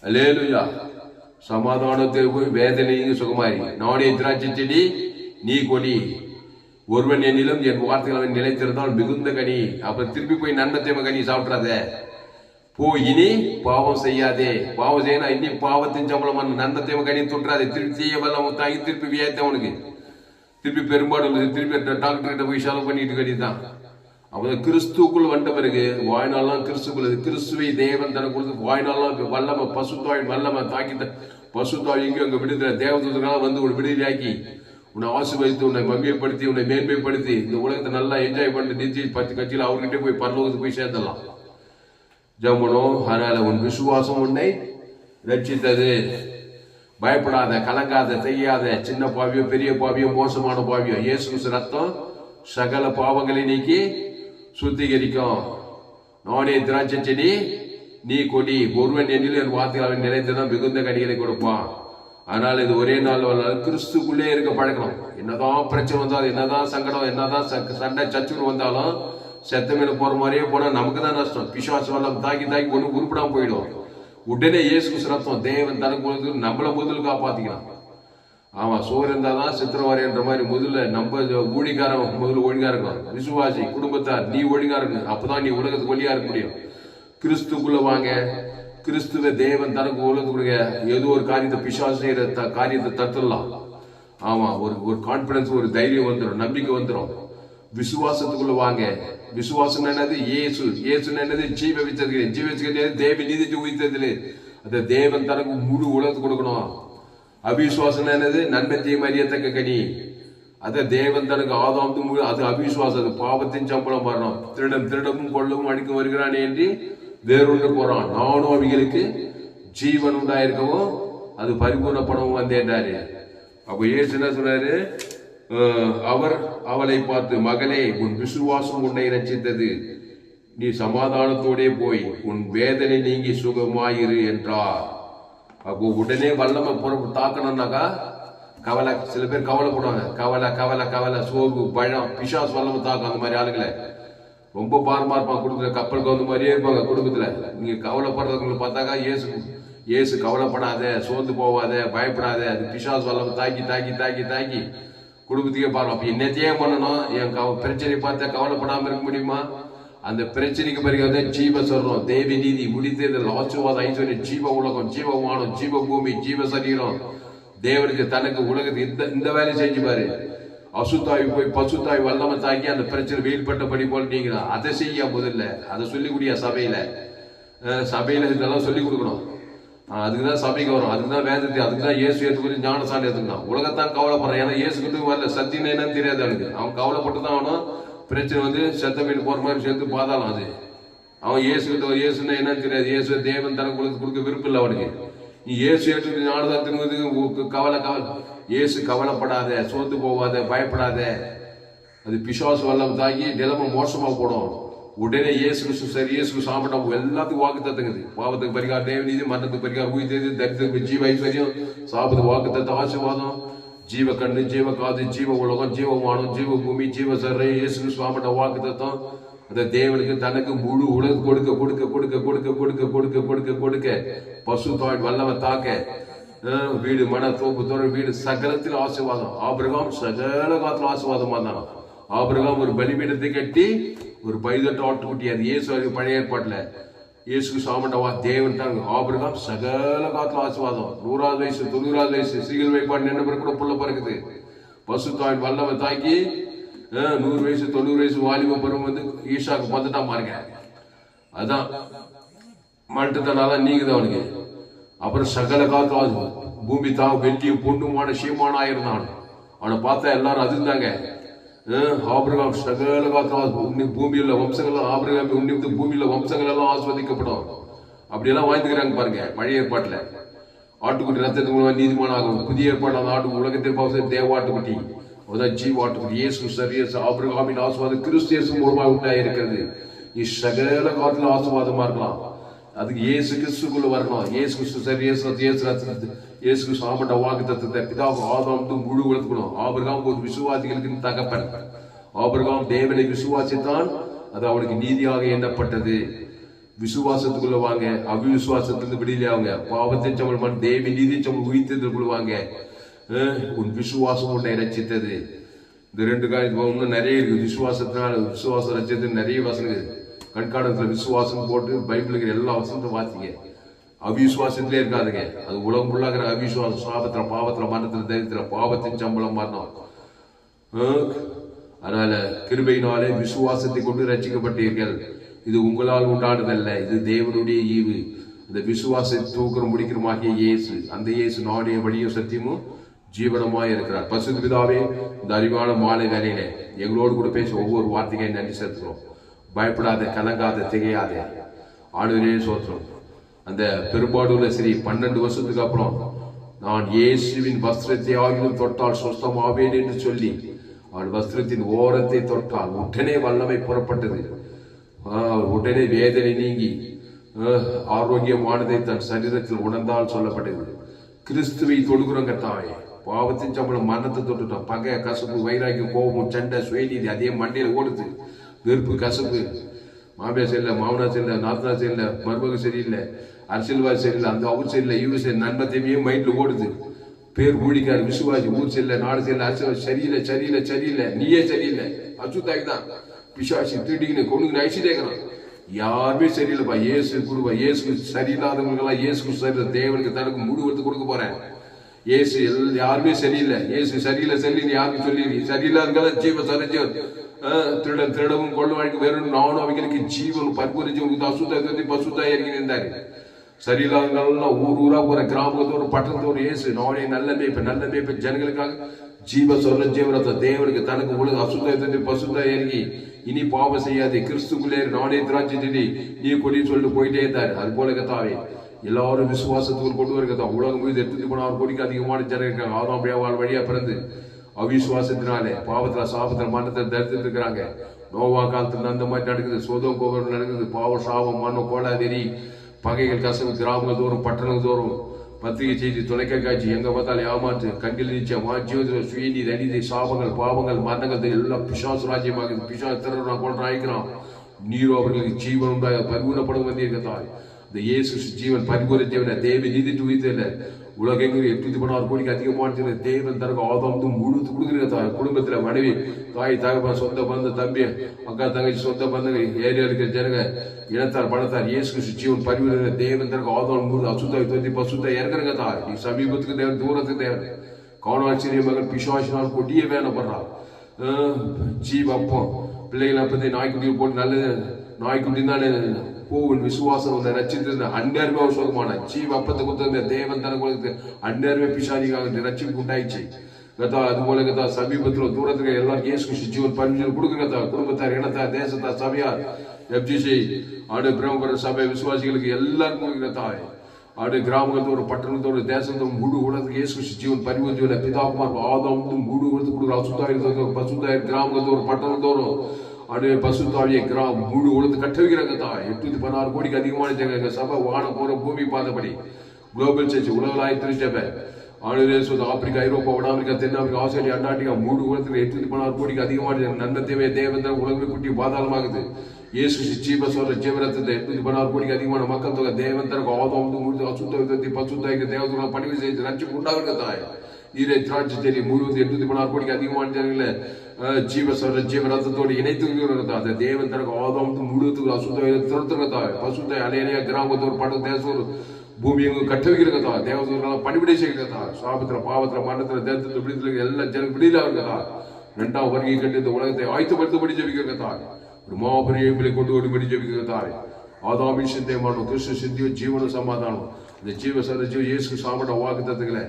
அல்லேலூயா. சமாதானத்தை போய் வேதனை நீங்கி சுகமாயிரு. நானே திராட்சை செடி, நீ கொடி. ஒருவன் என்னிலும் என் வார்த்தைகள் நிலைத்திருந்தால் மிகுந்த கனி. அப்ப திருப்பி போய் நன்மத்தேம கனி சாப்பிட்றாத. போ, இனி பாவம் செய்யாதே. பாவம் செய்யணும், இனி பாவத்தின் சம்பளம் நன்மத்தேம கனி தொற்றாதே. திருப்பி தீய வெள்ளம் தாங்கி திருப்பி வியாத்தவனுக்கு திருப்பி பெரும்பாடு, திருப்பி டாக்டர் கிட்ட போய் செலவு பண்ணிட்டு கடிதான். அவன் கிறிஸ்துக்குள் வந்த பிறகு வாழ்நாள்லாம் கிறிஸ்துக்குள், கிறிஸ்துவை தேவன் தனக்கு கொடுத்து வாழ்நாள்லாம் வல்லமை, பசுத்தாய் வல்லமை தாக்கி, பசுத்தாய் இங்கே அங்க விடுதலை தேவதூதர்களால் வந்து ஒரு விடுதலையாக்கி உன்னை ஆசீர்வதித்து, உன்னை மகிமைப்படுத்தி, உன்னை மேன்மைப்படுத்தி, இந்த உலகத்தை நல்லா என்ஜாய் பண்ணிட்டு நிச்சய 10 கட்சியில் அவர்கிட்ட போய் பரலோகத்துக்கு போய் சேர்த்தலாம். ஜெபம். அதனால உன் விசுவாசம் உன்னை ரட்சித்தது. பயப்படாத, கலங்காத, செய்யாத. சின்ன பாவியோ, பெரிய பாவியோ, மோசமான பாவியோ, இயேசு ரத்தம் சகல பாவங்களை நீக்கி சுத்திகரிக்கும். நானே திராட்சை செடி, நீ கொடி. ஒருவன் என்னில் என் வார்த்தைகள் அவன் நிலைத்துதான் மிகுந்த கனிகளை கொடுப்பான். அதனால இது ஒரே நாள் கிறிஸ்துக்குள்ளே இருக்க பழக்கணும். என்னதான் பிரச்சனை வந்தாலும், என்னதான் சங்கடம், என்னதான் சண்டை சச்சுரு வந்தாலும், செத்த மேல போற மாதிரியே போனா நமக்கு தான் நஷ்டம். பிசாசு வல்லம் தாக்கி ஒண்ணு உருப்படாம போயிடும். உடனே இயேசு ரத்தம் தேவன் தனக்கு நம்மள முதல்ல காப்பாத்திக்கலாம். ஆமா, சோறு இருந்தாதான் சித்திரவாரின்ற மாதிரி முதல்ல நம்ம ஊழிகாரம் முதல்ல ஒழுங்கா இருக்கணும். விசுவாசி குடும்பத்தார் நீ ஒழுங்கா இருக்கணும். அப்பதான் நீ உலகத்துக்கு ஒளியா இருக்க முடியும். கிறிஸ்துக்குள்ள வாங்க. கிறிஸ்துவ தேவன் தனக்கு உலகத்துடைய ஏதோ ஒரு காரியத்தை பிசாசு செய்யற காரியத்தை தடுத்துடலாம். ஆமா, ஒரு கான்பிடன்ஸ், ஒரு தைரியம் வந்துடும், நம்பிக்கை வந்துடும். விசுவாசத்துக்குள்ள வாங்க. விசுவாசம் என்னது? இயேசு. இயேசு என்னது? ஜீவ வித்தது. ஜீவ தேவ நீதி உயிர்த்தது. அந்த தேவன் தனக்கு முழு உலகத்துக்கு கொடுக்கணும். அவிசுவாசம் என்னது? நன்மை தீமை அறியத்தக்க கனி. அத தேவன் தனக்கு ஆதாம் முழு, அது அவிசுவாசம். அது பாவத்தின் சம்பளம் வரணும். திருடமும் கொள்ளவும் அடிக்கும் வருகிறானே என்று வேறொன்று போறான். நானும் அவைகளுக்கு ஜீவன் உண்டாயிருக்கவும் அது பரிபூர்ணப்படவும் வந்தேன்றாரு. அப்ப இயேசு என்ன சொன்னாரு? அவர் அவளை பார்த்து, மகளே, உன் விசுவாசம் உன்னை ரட்சித்தது, நீ சமாதானத்தோடே போய் உன் வேதனை நீங்கி சுகமாயிரு என்றார். அப்போ உடனே வல்லமை தாக்கணும்னாக்கா கவலை. சில பேர் கவலைப்படுவாங்க. கவலை கவலை கவலை, சோர்வு, பழம், பிசாசு வல்லமை தாக்கும். அந்த மாதிரி ஆளுங்களை ரொம்ப பாரமா இருப்பாங்க. குடும்பத்துல கப்பலுக்கு வந்த மாதிரியே இருப்பாங்க. குடும்பத்துல நீங்க கவலைப்படுறவங்களை பார்த்தாக்கா இயேசு கவலைப்படாத, சோர்ந்து போவாத, பயப்படாத. அது பிசாசு வல்லமை தாக்கி தாக்கி தாக்கி தாக்கி குடும்பத்துக்கே பாருவோம். அப்ப என்னத்தையே பண்ணணும்? என் பிரச்சனை பார்த்தா கவலைப்படாம இருக்க முடியுமா? அந்த பிரச்சனைக்கு பிறகு வந்து ஜீவ சொல்றோம், தேவி நீதி முடித்தது, ஆசீர்வாதம், ஐஸ்வர்யம், ஜீவ உலகம், ஜீவ வானம், ஜீவ பூமி, ஜீவ சரீரம். தேவனுக்கு தனக்கு உலகத்துக்கு இந்த வேலையை செஞ்சு பாரு. அசுத்தாய் போய் பசுத்தாய் வல்லமை தாக்கி அந்த பிரச்சனை வெயில்பட்ட படி போல நீங்க அதை செய்ய முதல்ல. அதை சொல்லிக் கொடுயா சபையில இதெல்லாம் சொல்லிக் கொடுக்கணும். அதுக்குதான் சபைக்கு வரும், அதுக்குதான் வேதத்தை, அதுக்குதான் இயேசு ஏற்றுக்கணும், ஞானசாண்டி ஏற்றுக்கணும். உலகத்தான் கவலைப்படுறான். ஏன்னா இயேசுக்கிட்டு வரல, சத்தியம் என்னன்னு தெரியாது அவனுக்கு. அவன் கவலைப்பட்டு தான் அவனும் பிரச்சனை வந்து செத்த மீன் போற மாதிரி சேர்த்து பாதாளம். அது அவன் இயேசுன்னா என்னன்னு தெரியாது. இயேசு தேவன் தனக்கு கொடுக்க விருப்பம் இல்லை அவனுக்கு. நீ இயேசு ஏற்று ஞானதாத்திற்கு கவலை இயேசு கவலைப்படாத, சோர்ந்து போவாத, பயப்படாத. அது பிசாசு வல்லம் தாங்கி நிலைமை மோசமா போடும். உடனே இயேசு கிறிஸ்து சரி, இயேசு சாப்பிட்டோம் எல்லாத்துக்கும் வாக்கு தத்துங்குது. பாவத்துக்கு பரிகாரம் தேவநீதி, மரணத்துக்கு பரிகாரம் உயிர் தரித்திற்கு ஜீவ ஐஸ்வர்யம், சாப்பிட்டு வாக்கு தத்த ஆசீர்வாதம், ஜீவ கண்ணு, ஜீவ காது, ஜீவ உலகம், ஜீவமானம், ஜீவ பூமி, ஜீவ சர்றை, இயேசு கிறிஸ்து சாப்பிட்ட வாக்கு தத்தம். அந்த தேவனுக்கு தனக்கு முழு உலக கொடுக்க கொடுக்க கொடுக்க கொடுக்க கொடுக்க கொடுக்க கொடுக்க கொடுக்க பசு தாய் வல்லவ தாக்க வீடு, மன, தோப்பு, தோற வீடு சகலத்தில் ஆசீர்வாதம். ஆபிரகாம் சகல காலத்தில் ஆசீர்வாதமா இருந்தான். ஆபிரகாம் ஒரு பலிபீடத்தை கட்டி ஒரு பைதட்ட ஆட்டுக்குட்டி, அது இயேசு பழைய ஏற்பாட்டுல இயேசுக்கு சாமண்டவா தேவன் தாங்க. ஆபிரகாம் சகல காலத்தில் ஆசீர்வாதம். 100வது வயசு 90வது வயசு சீக்கிரம் வைப்பாடு நின்று பிறகு கூட புள்ள பிறகுது. பசு தாய் வல்லவ தாக்கி 100 வயசு 90 வயசு வாலிப பருவம் வந்து ஈஷாக்கு வந்துட்டா பாருங்க. அதான் மல்ட்டுத்தனாதான் நீங்குது அவனுக்கு. அப்புறம் சகல காலத்துல பூமி தான் வெள்ளி பொண்ணுமான சீமானா இருந்தான். அவனை பார்த்தா எல்லாரும் அதிர்ந்தாங்க. ஆபிரகாம் சகல காலத்துல பூமியில வம்சங்கள், ஆபிரகாம் உன்னித்து பூமியில வம்சங்கள் எல்லாம் ஆஸ்வதிக்கப்படும். அப்படியெல்லாம் வாழ்ந்துக்கிறாங்க பாருங்க. பழைய ஏற்பாட்டுல ஆட்டுக்குட்டி ரத்தத்தின் மூலமா நீதிமான ஆகும். புதிய ஏற்பாடு அந்த ஆட்டு உலகத்தின் தேவாட்டுக்குட்டி, ஜீவாட்டுக்குட்டி இயேசு சரியஸ் ஆபிரகாமின் ஆசீர்வாதம் கிறிஸ்து மூலமாக உண்டாயிருக்கிறது. நீ சகல காலத்துல ஆசீர்வாதமா இருக்கலாம். அதுக்கு இயேசு கிறிஸ்துக்குள்ள வரணும். இயேசு கிறிஸ்து சரியஸ் இயேசு கிறிஸ்து ஆமண்ட வாக்கு தத்துவத்தை பிதாவுக்கு ஆதாம் முழு வளர்த்துக்கணும். ஆபிரகாம் ஒரு விசுவாசிகளுக்கு தகப்பன். ஆபிரகாம் தேவனை விசுவாசித்தான், அது அவனுக்கு நீதியாக எண்ணப்பட்டது. விசுவாசத்துக்குள்ள வாங்க, அவிசுவாசத்திலிருந்து விடுதலையாவுங்க. பாவத்தின் சம்பளம் தேவ நீதி சம்பளம் உயிர்த்ததுக்குள்ள வாங்க. உன் விசுவாசம் உன்னை ரச்சித்தது. இந்த 2 காரியம் இன்னும் நிறைய இருக்கு. விசுவாசத்தினால விசுவாசம் ரச்சித்தது நிறைய வசனங்கள். கண்காணத்துல விசுவாசம் போட்டு பைபிளுக்கு எல்லா வசனத்தை வாசிங்க. அவிசுவாசத்திலே இருக்காதுங்க. அது உலகம் ஃபுல்லாகிற அவிசுவாசம். சாபத்துல, பாவத்துல, மரணத்துல, தைரியத்துல, பாவத்தின் சம்பளம் மரணம். அதனால கிருபையினாலே விசுவாசத்தை கொண்டு ரட்சிக்கப்பட்டீர்கள். இது உங்களால் உண்டானதல்ல, இது தேவனுடைய ஈவு. இந்த விசுவாசத்தை தூக்கிற முடிக்கிறமாகிய இயேசு, அந்த இயேசு நாடைய வழியும் சத்தியமும் ஜீவனமாய் இருக்கிறார். பசுத்த பிதாவே, இந்த அறிவான மாலை வேலையில எங்களோடு கூட பேச ஒவ்வொரு வார்த்தையும் நன்றி செலுத்துறோம். பயப்படாத, கலங்காத, திகையாத. ஆண்டவரே சோத்திரம். அந்த பெரும்பாடுள்ள சரி 12 வருஷத்துக்கு அப்புறம் நான் இயேசுவின் வஸ்திரத்தை ஆகிலும் தொட்டால் சுஸ்தமாவேன் என்று சொல்லி அவன் வஸ்திரத்தின் ஓரத்தை தொட்டால் உடனே வல்லமை புறப்பட்டது. உடனே வேதனை நீங்கி ஆரோக்கியமானதை தன் சரீரத்தில் உணர்ந்தால் சொல்லப்பட்டது. கிறிஸ்துவை தொடுகிறோம் கர்த்தாவே. பாவத்தின் சம்பளம் மரணத்தை தொட்டுட்டோம். பகை, கசப்பு, வைராக்கியம், கோபம், சண்டை, சுயநீதி அதே மண்டையில ஓடுது. வெறுப்பு, கசப்பு, மாமியார் சரியில்லை, மாமனார் சரியில்லை, நாத்தனார் சரியில்லை, மருமக சரியில்லை, அரசியல்வாதி சரியில்லை, அந்த அவர் சரியில்லை, இவர் சரி, நன்மத்தையும் மைண்ட்ல ஓடுது. பேர் ஊழிக்காரு, விசுவாசி, ஊர் சரியில்லை, நாடு சரியில்லை, அரசியல் சரியில்லை, சரியில்லை, சரியில்லை, நீயே சரியில்லை, அசுத்தாக்கி தான் பிசாசி திருடிக்கின்னு கொண்டு ஐசிட்டேக்கிறான். யாருமே சரியில்லைப்பா. இயேசு குருவா. இயேசு சரியில்லாதவங்களுக்கெல்லாம் இயேசு சரி தேவனுக்கு தனக்கு முடிவெடுத்து கொடுக்க போறேன். இயேசு யாருமே சரியில்லை. இயேசு சரியில்லை சரியில்லை யாருக்கும் சொல்லி சரியில்லாத ஜீவ சரஜர் திருடன் திருடவும் கொள்ளும் வேறும் நானும் அவங்களுக்கு ஜீவன் பரிபூரிச்சு அசுத்தாய் பசுத்தாய் இருந்தாரு. சரியில்லாதவங்கெல்லாம் ஊர் ஊரா போற, கிராமத்தோடு பட்டணத்தோடு இயேசு நானே நல்ல மேய்ப்பு ஜனங்களுக்காக ஜீவ சொல்ல ஜீவரத்தை தேவனுக்கு தனக்கு உலக அசுத்தாய் பசுத்தாய் இறங்கி இனி பாவம் செய்யாது, கிறிஸ்துக்குள்ளே நானே திராட்சை செடி நீ கொடி சொல்லிட்டு போயிட்டே இருந்தாரு. அது போல கத்தாவே எல்லாரும் விசுவாசத்துக்கு கொண்டு வருகிறதா. உலகம் மீது எடுத்துட்டு போன 6 கோடிக்கு அதிகமான ஜனம் இருக்காங்க. 6ஆம் வழியா பிறந்து அவிசுவாசத்தினாலே பாவத்துல, சாபத்துல, மரணத்தை தரித்து இருக்கிறாங்க. நோவா காலத்துல அந்த மாதிரி நடக்குது. சோதம் கோபுரம் நடக்குது. பாவம், சாபம், மண்ணு, கோலாதேரி, பகைகள், கசவு, கிராமங்கள் தோறும், பட்டணங்கள் தோறும், பத்திரிகை செய்தி, தொலைக்காட்சி, எங்க பார்த்தாலும் ஏமாற்று, கண்கள் நிச்சயம், ஜீவத்தில் சுயநீதி, அநீதி, சாபங்கள், பாவங்கள், மரணங்கள் எல்லாம் பிசாசு ராஜ்யமாகுது. பிசாசு திறன் கொண்டு ஆயிக்கிறான். நீரோ அவர்களுக்கு ஜீவன் உண்டாக பரிபூர்ணப்படும் வந்திருக்கத்தாய். இந்த இயேசு ஜீவன் பரிபூர்ண ஜீவனை தேவ நீதி துவித்தல உலகெங்கும் 816 கோடிக்கு அதிகமான தேவன் தனக்கு ஆதாம் முழுத்து கொடுக்குறதா. குடும்பத்துல மனைவி, தாய், தகப்பன், சொந்த பந்த, தம்பி, அக்கா, தங்கச்சி, சொந்த பந்தங்கள், ஏரியா இருக்கிற ஜனங்க, இனத்தார், பணத்தார், இயேசு ஜீவன் பரிபூர்ண தேவன் தனக்கு ஆதாம் முழு அசுத்தாய் தோத்தி பசுத்தாய் இறங்குறங்க தாய். நீ சமீபத்துக்கு தேவன், தூரத்துக்கு தேவன். காணாட்சிரிய மகன் பிசாசினால் கொடிய வேலைப்படுறான். ஜீவ அப்பம் பிள்ளைகள் அப்பத்தை நாய்க்குட்டியை போட்டு நல்லது நாய்க்குட்டி தான் பூவன் விசுவாசம் உன்னை ரச்சித்திருந்த அந்நேரமே ஒரு சுகமான ஜீவ அப்பத்தை கொடுத்த தேவன் தனக்கு அந்நேரமே பிசாதிக்காக ரட்சிப்பு உண்டாயிடுச்சு. கத்தா அதுபோல கத்தா சமீபத்தில் தூரத்துக்கு எல்லாருக்கும் இயேசு கிறிஸ்து ஜீவன் பரிமாற்றம் கொடுங்க கத்தா. குடும்பத்தார், இனத்தார், தேசத்தார், சபையார், எப்ஜிசி ஆடு பிரம்மபுர சபை விசுவாசிகளுக்கு எல்லாருக்கும் கொடுங்க தாய். ஆடு கிராமத்தோடு பட்டணத்தோடு தேசத்தோடு முழு உலகத்துக்கு இயேசு கிறிஸ்து ஜீவன் பரிமாற்ற பிதாகுமார் ஆதாம் முழு உலகத்துக்கு கொடுக்குற அசுத்தாயிரம் பசுத்தாயிரம் கிராமத்தோடு பட்டணத்தோறும் ஆடு பசுத்தாவிய முழு உலகத்து கட்ட வைக்கிறாங்க தாய். 816 கோடிக்கு அதிகமான சபை வான போற பூமி பார்த்தபடி குளோபல் சர்ச் உலகளாயத்தின் சபை ஆளுநர் ஆப்பிரிக்கா, ஐரோப்பா, வட அமெரிக்கா, தென் ஆப்பிரிக்கா, ஆஸ்திரேலியா, அண்டார்டிகா மூணு உலகத்தில் 816 கோடிக்கு அதிகமான நன்மை தேவை தேவந்திர உலகமே குட்டி பாதாளமாகுது. இயேசு ஜீவ சொல்ற ஜீவரத்தை 816 கோடிக்கு அதிகமான மக்கள் தொகை தேவந்தருக்கு ஆதம் முழு அசுத்த பசுத்தாய்க்கு தேவதூர பணிவு செய்து ரட்சி உண்டாகுங்க தாய். நீரை திராட்சை செடி முழுவதும் 816 கோடிக்கு அதிகமான ஜனங்களை ஜீவ சொல்ற ஜீவரத்தோடு இணைத்து அந்த தேவந்தருக்கு ஆதம் முழுவதுக்கு அசுத்த துரத்துங்க தாய். பசுத்தாய் அலையிலையா கிராமத்தோர் படம் தேசோர் பூமி கட்ட வைக்கிறதா தேவதூரெல்லாம் பணிவிடை செய்கிறதா. சாபத்துல பாவத்துல மரணத்துல தேசத்துல விடுதலை எல்லா ஜன விடுதலா இருக்கதா. 2ஆம் வருகை கண்டு இந்த உலகத்தை ஆயத்தப்படுத்தபடி ஜெபிக்கிறதா. ஒரு மாபெரிய கொண்டு வரும்படி ஜெபிக்கிறதா. ஆதாமி சிந்தையமானோம் கிறிஸ்து சிந்தியும் ஜீவன சமாதானம் இந்த ஜீவ சந்த ஜீவ இயேசு சாப்பிட்ட வாக்கு தத்துக்களை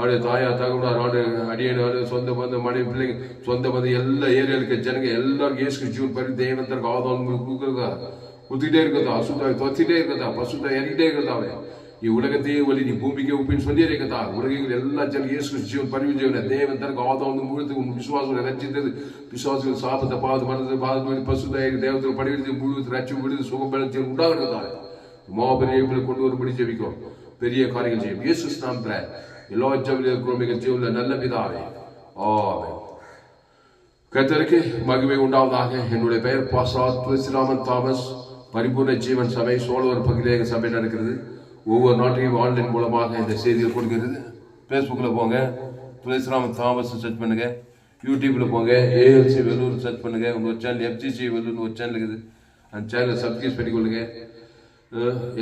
ஆடு தாயா தகவல் ஆடு அடியேன் சொந்த பந்த மனைவி பிள்ளைங்க சொந்த பந்த எல்லா ஏரியாவுக்கு ஜனங்க எல்லாருக்கும் இயேசு ஜீவன் பரி தேவன் ஆதாம் கொடுக்குறதா. குத்திட்டே இருக்கதா. அசுத்தாய் தொத்திட்டே இருக்கதா. பசுத்தாய் இறங்கிட்டே இருக்கதாவே. உலகத்தையே வழி நீ பூமிக்கே உப்பின்னு சொல்லி இருக்கதா. உலகங்கள் எல்லா ஜன இயேசு ஜீவன் பரிவு ஜீவன தேவன் தனக்கு ஆதாம் முழுத்துக்கு விசுவாசம் ரச்சித்தது விசுவாசங்கள் சாபத்தை பாது மனது பாது பசுதாய தேவத்தில் படிவிடுத்து முழுவதும் ரட்சி விடுது சுகம் பலத்தில் உண்டாகிறதா. மாபெரிய கொண்டு வரும்படி ஜெபிக்கும் பெரிய காரியங்கள் செய்யும் இயேசு நாமத்துல எல்லா ஜெப ஜீவன்ல நல்ல பிதாவே ஆமென். கர்த்தருக்கு மகிமை உண்டாவதாக. என்னுடைய பெயர் பாஸ்டர் துளசிராமன் தாமஸ். பரிபூர்ண ஜீவன் சபை சோழவர் பகுதியாக சபை நடக்கிறது. ஒவ்வொரு நாட்டையும் ஆன்லைன் மூலமாக இந்த செய்திகள் கொடுக்கிறது. ஃபேஸ்புக்கில் போங்க, துளசிராமன் தாமஸ் சர்ச் பண்ணுங்க. யூடியூப்ல போங்க, ஏஎல்சி வெள்ளூர் சர்ச் பண்ணுங்க. உங்கள் சேனல் எஃப்ஜிசி வெள்ளூர்னு ஒரு சேனல் இருக்குது. அந்த சேனலை சப்ஸ்கிரைப் பண்ணிக்கொள்ளுங்க.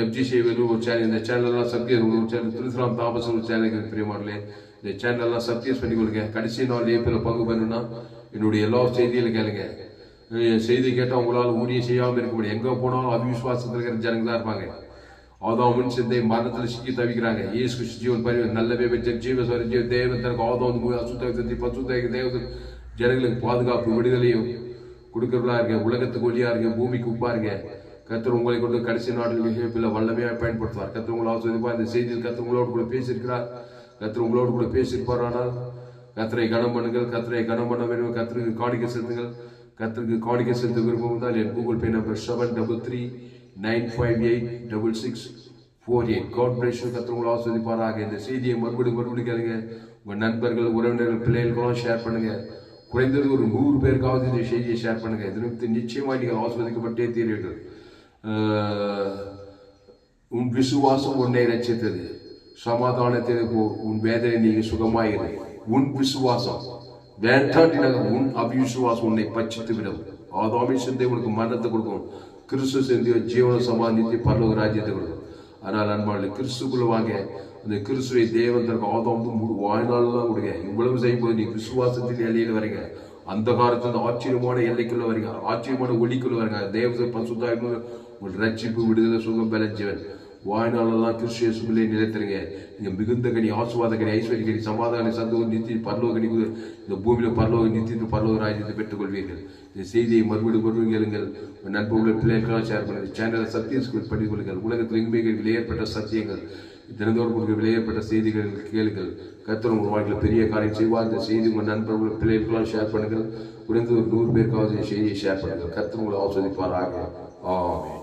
எஃப்ஜிசி வெள்ளூர் ஒரு சேனல், இந்த சேனல்லாம் சப்ஸ்கிரைப் ஒரு சேனல், துளசிராமன் தாமஸ் ஒரு சேனல் இருக்குது. பிரியமானே இந்த சேனல்லாம் சப்ஸ்கிரைப் பண்ணிக்கொள்ளுங்க. கடைசி நாள் ஏப்ரல் பங்கு பண்ணணும்னா என்னுடைய எல்லா செய்தியிலும் கேளுங்க. செய்தி கேட்டால் உங்களால் ஊழியம் செய்யாமல் இருக்க முடியும். எங்கே போனாலும் அவிசுவாசத்தில் இருக்கிற ஜனங்க தான் இருப்பாங்க. ஆதாம் சிந்தை மரணத்தில் சிக்கி தவிக்கிறாங்க. இயேசு கிறிஸ்து ஜீவன் பரிவு நல்லவே வச்ச ஜீவ ஜீவ தேவன் தனக்கு ஆதாம் அசுத்தாய் பசுத்தாய்க்கு தேவ ஜனங்களுக்கு பாதுகாப்பு விடுதலையும் கொடுக்கிறவளா இருக்க. உலகத்துக்கு ஒளியா இருக்க, பூமிக்கு உப்பா இருக்க. கர்த்தர் உங்களை கொண்டு கடைசி நாடுகளில் வல்லமையாக பயன்படுத்துவார். கர்த்தர் உங்களை ஆசிர்வதிப்பார். இந்த செய்தியில் கர்த்தர் உங்களோடு கூட பேசியிருக்கிறார். கர்த்தர் உங்களோடு கூட பேசியிருப்பார். ஆனால் கர்த்தரை கனம் பண்ணுங்கள். கர்த்தரை கனம் பண்ண வேண்டும். கர்த்தருக்கு காணிக்கை செலுத்துங்கள். கர்த்தருக்கு காணிக்கை செலுத்த விரும்பும் தான் என் Google Pay number 733-958-6648. God bless you. கர்த்தர் உங்களை ஆசீர்வதிப்பாராக. இந்த செய்தியை மறுபடியும் கேளுங்க. உங்கள் நண்பர்கள், உறவினர்கள், பிள்ளைகளுக்கெல்லாம் ஷேர் பண்ணுங்க. குறைந்தது ஒரு 100 பேருக்காவது இந்த செய்தியை ஷேர் பண்ணுங்க. இதற்கு நிச்சயமாக நீங்கள் ஆசீர்வதிக்கப்பட்டே தீர்வீர்கள். உன் விசுவாசம் உன்னை ரட்சித்தது. சமாதானத்தில் உன் வேதனை நீங்க சுகமாயிரு. உன் விசுவாசம் வேண்டாட்டினாக உன் அவிசுவாசம் உன்னை பச்சித்து விடும். ஆதாமி சிந்தை உனக்கு மரணத்தை கொடுக்கும். கிறிஸ்து சிந்தையோ ஜீவன சமாதித்து பரலோக ராஜ்யத்தை கொடுக்கும். ஆனால் அன்பாளி கிறிஸ்துக்குள்ள வாங்க. அந்த கிறிஸ்துவை தேவன் தனக்கு ஆதாம் வாழ்நாள்லாம் கொடுங்க. இவ்வளவு செய்யும்போது நீ விசுவாசத்தில் எல்லையில் வரீங்க. அந்த காலத்துல ஆச்சரியமான எல்லைக்குள்ள வரீங்க. ஆச்சரியமான ஒளிக்குள்ள வரீங்க. தேவ பசுத்தாய் உங்கள் ரட்சிப்பு விடுதலை சுகம் பலன் ஜீவன் வாழ்நாளெல்லாம் கிறிஸ்து இயேசுவிலே நிலைத்திருங்க. நீங்க மிகுந்த கனி, ஆசீர்வாத கனி, ஐஸ்வர்ய கனி, சமாதான சந்தோஷம், நித்திய பரலோக கனி, இந்த பூமியில பரலோக நித்திய பரலோக ராஜ்யத்தை பெற்றுக் கொள்வீர்கள். இந்த செய்தியை மறுபடியும் கேளுங்கள். நண்பர்கள் பிள்ளைகளுக்கெல்லாம் ஷேர் பண்ணுங்கள். சேனலை சத்தியம் பண்ணிக் கொள்ளுங்கள். உலகத்தில் எங்குமே விலையேற்பட்ட சத்தியங்கள், தினந்தோறும் கொடுக்க விலையேற்பட்ட செய்திகள் கேளுங்கள். கர்த்தர் உங்கள் வாழ்க்கையில் பெரிய காரியம் செய்வார். இந்த செய்தி உங்கள் நண்பர்கள் பிள்ளைகளுக்கெல்லாம் ஷேர் பண்ணுங்கள். குறைந்து ஒரு 100 பேருக்காவது செய்தியை ஷேர் பண்ணுங்கள். கர்த்தர் உங்களை ஆஸ்வதிப்பாராக. ஆமென்.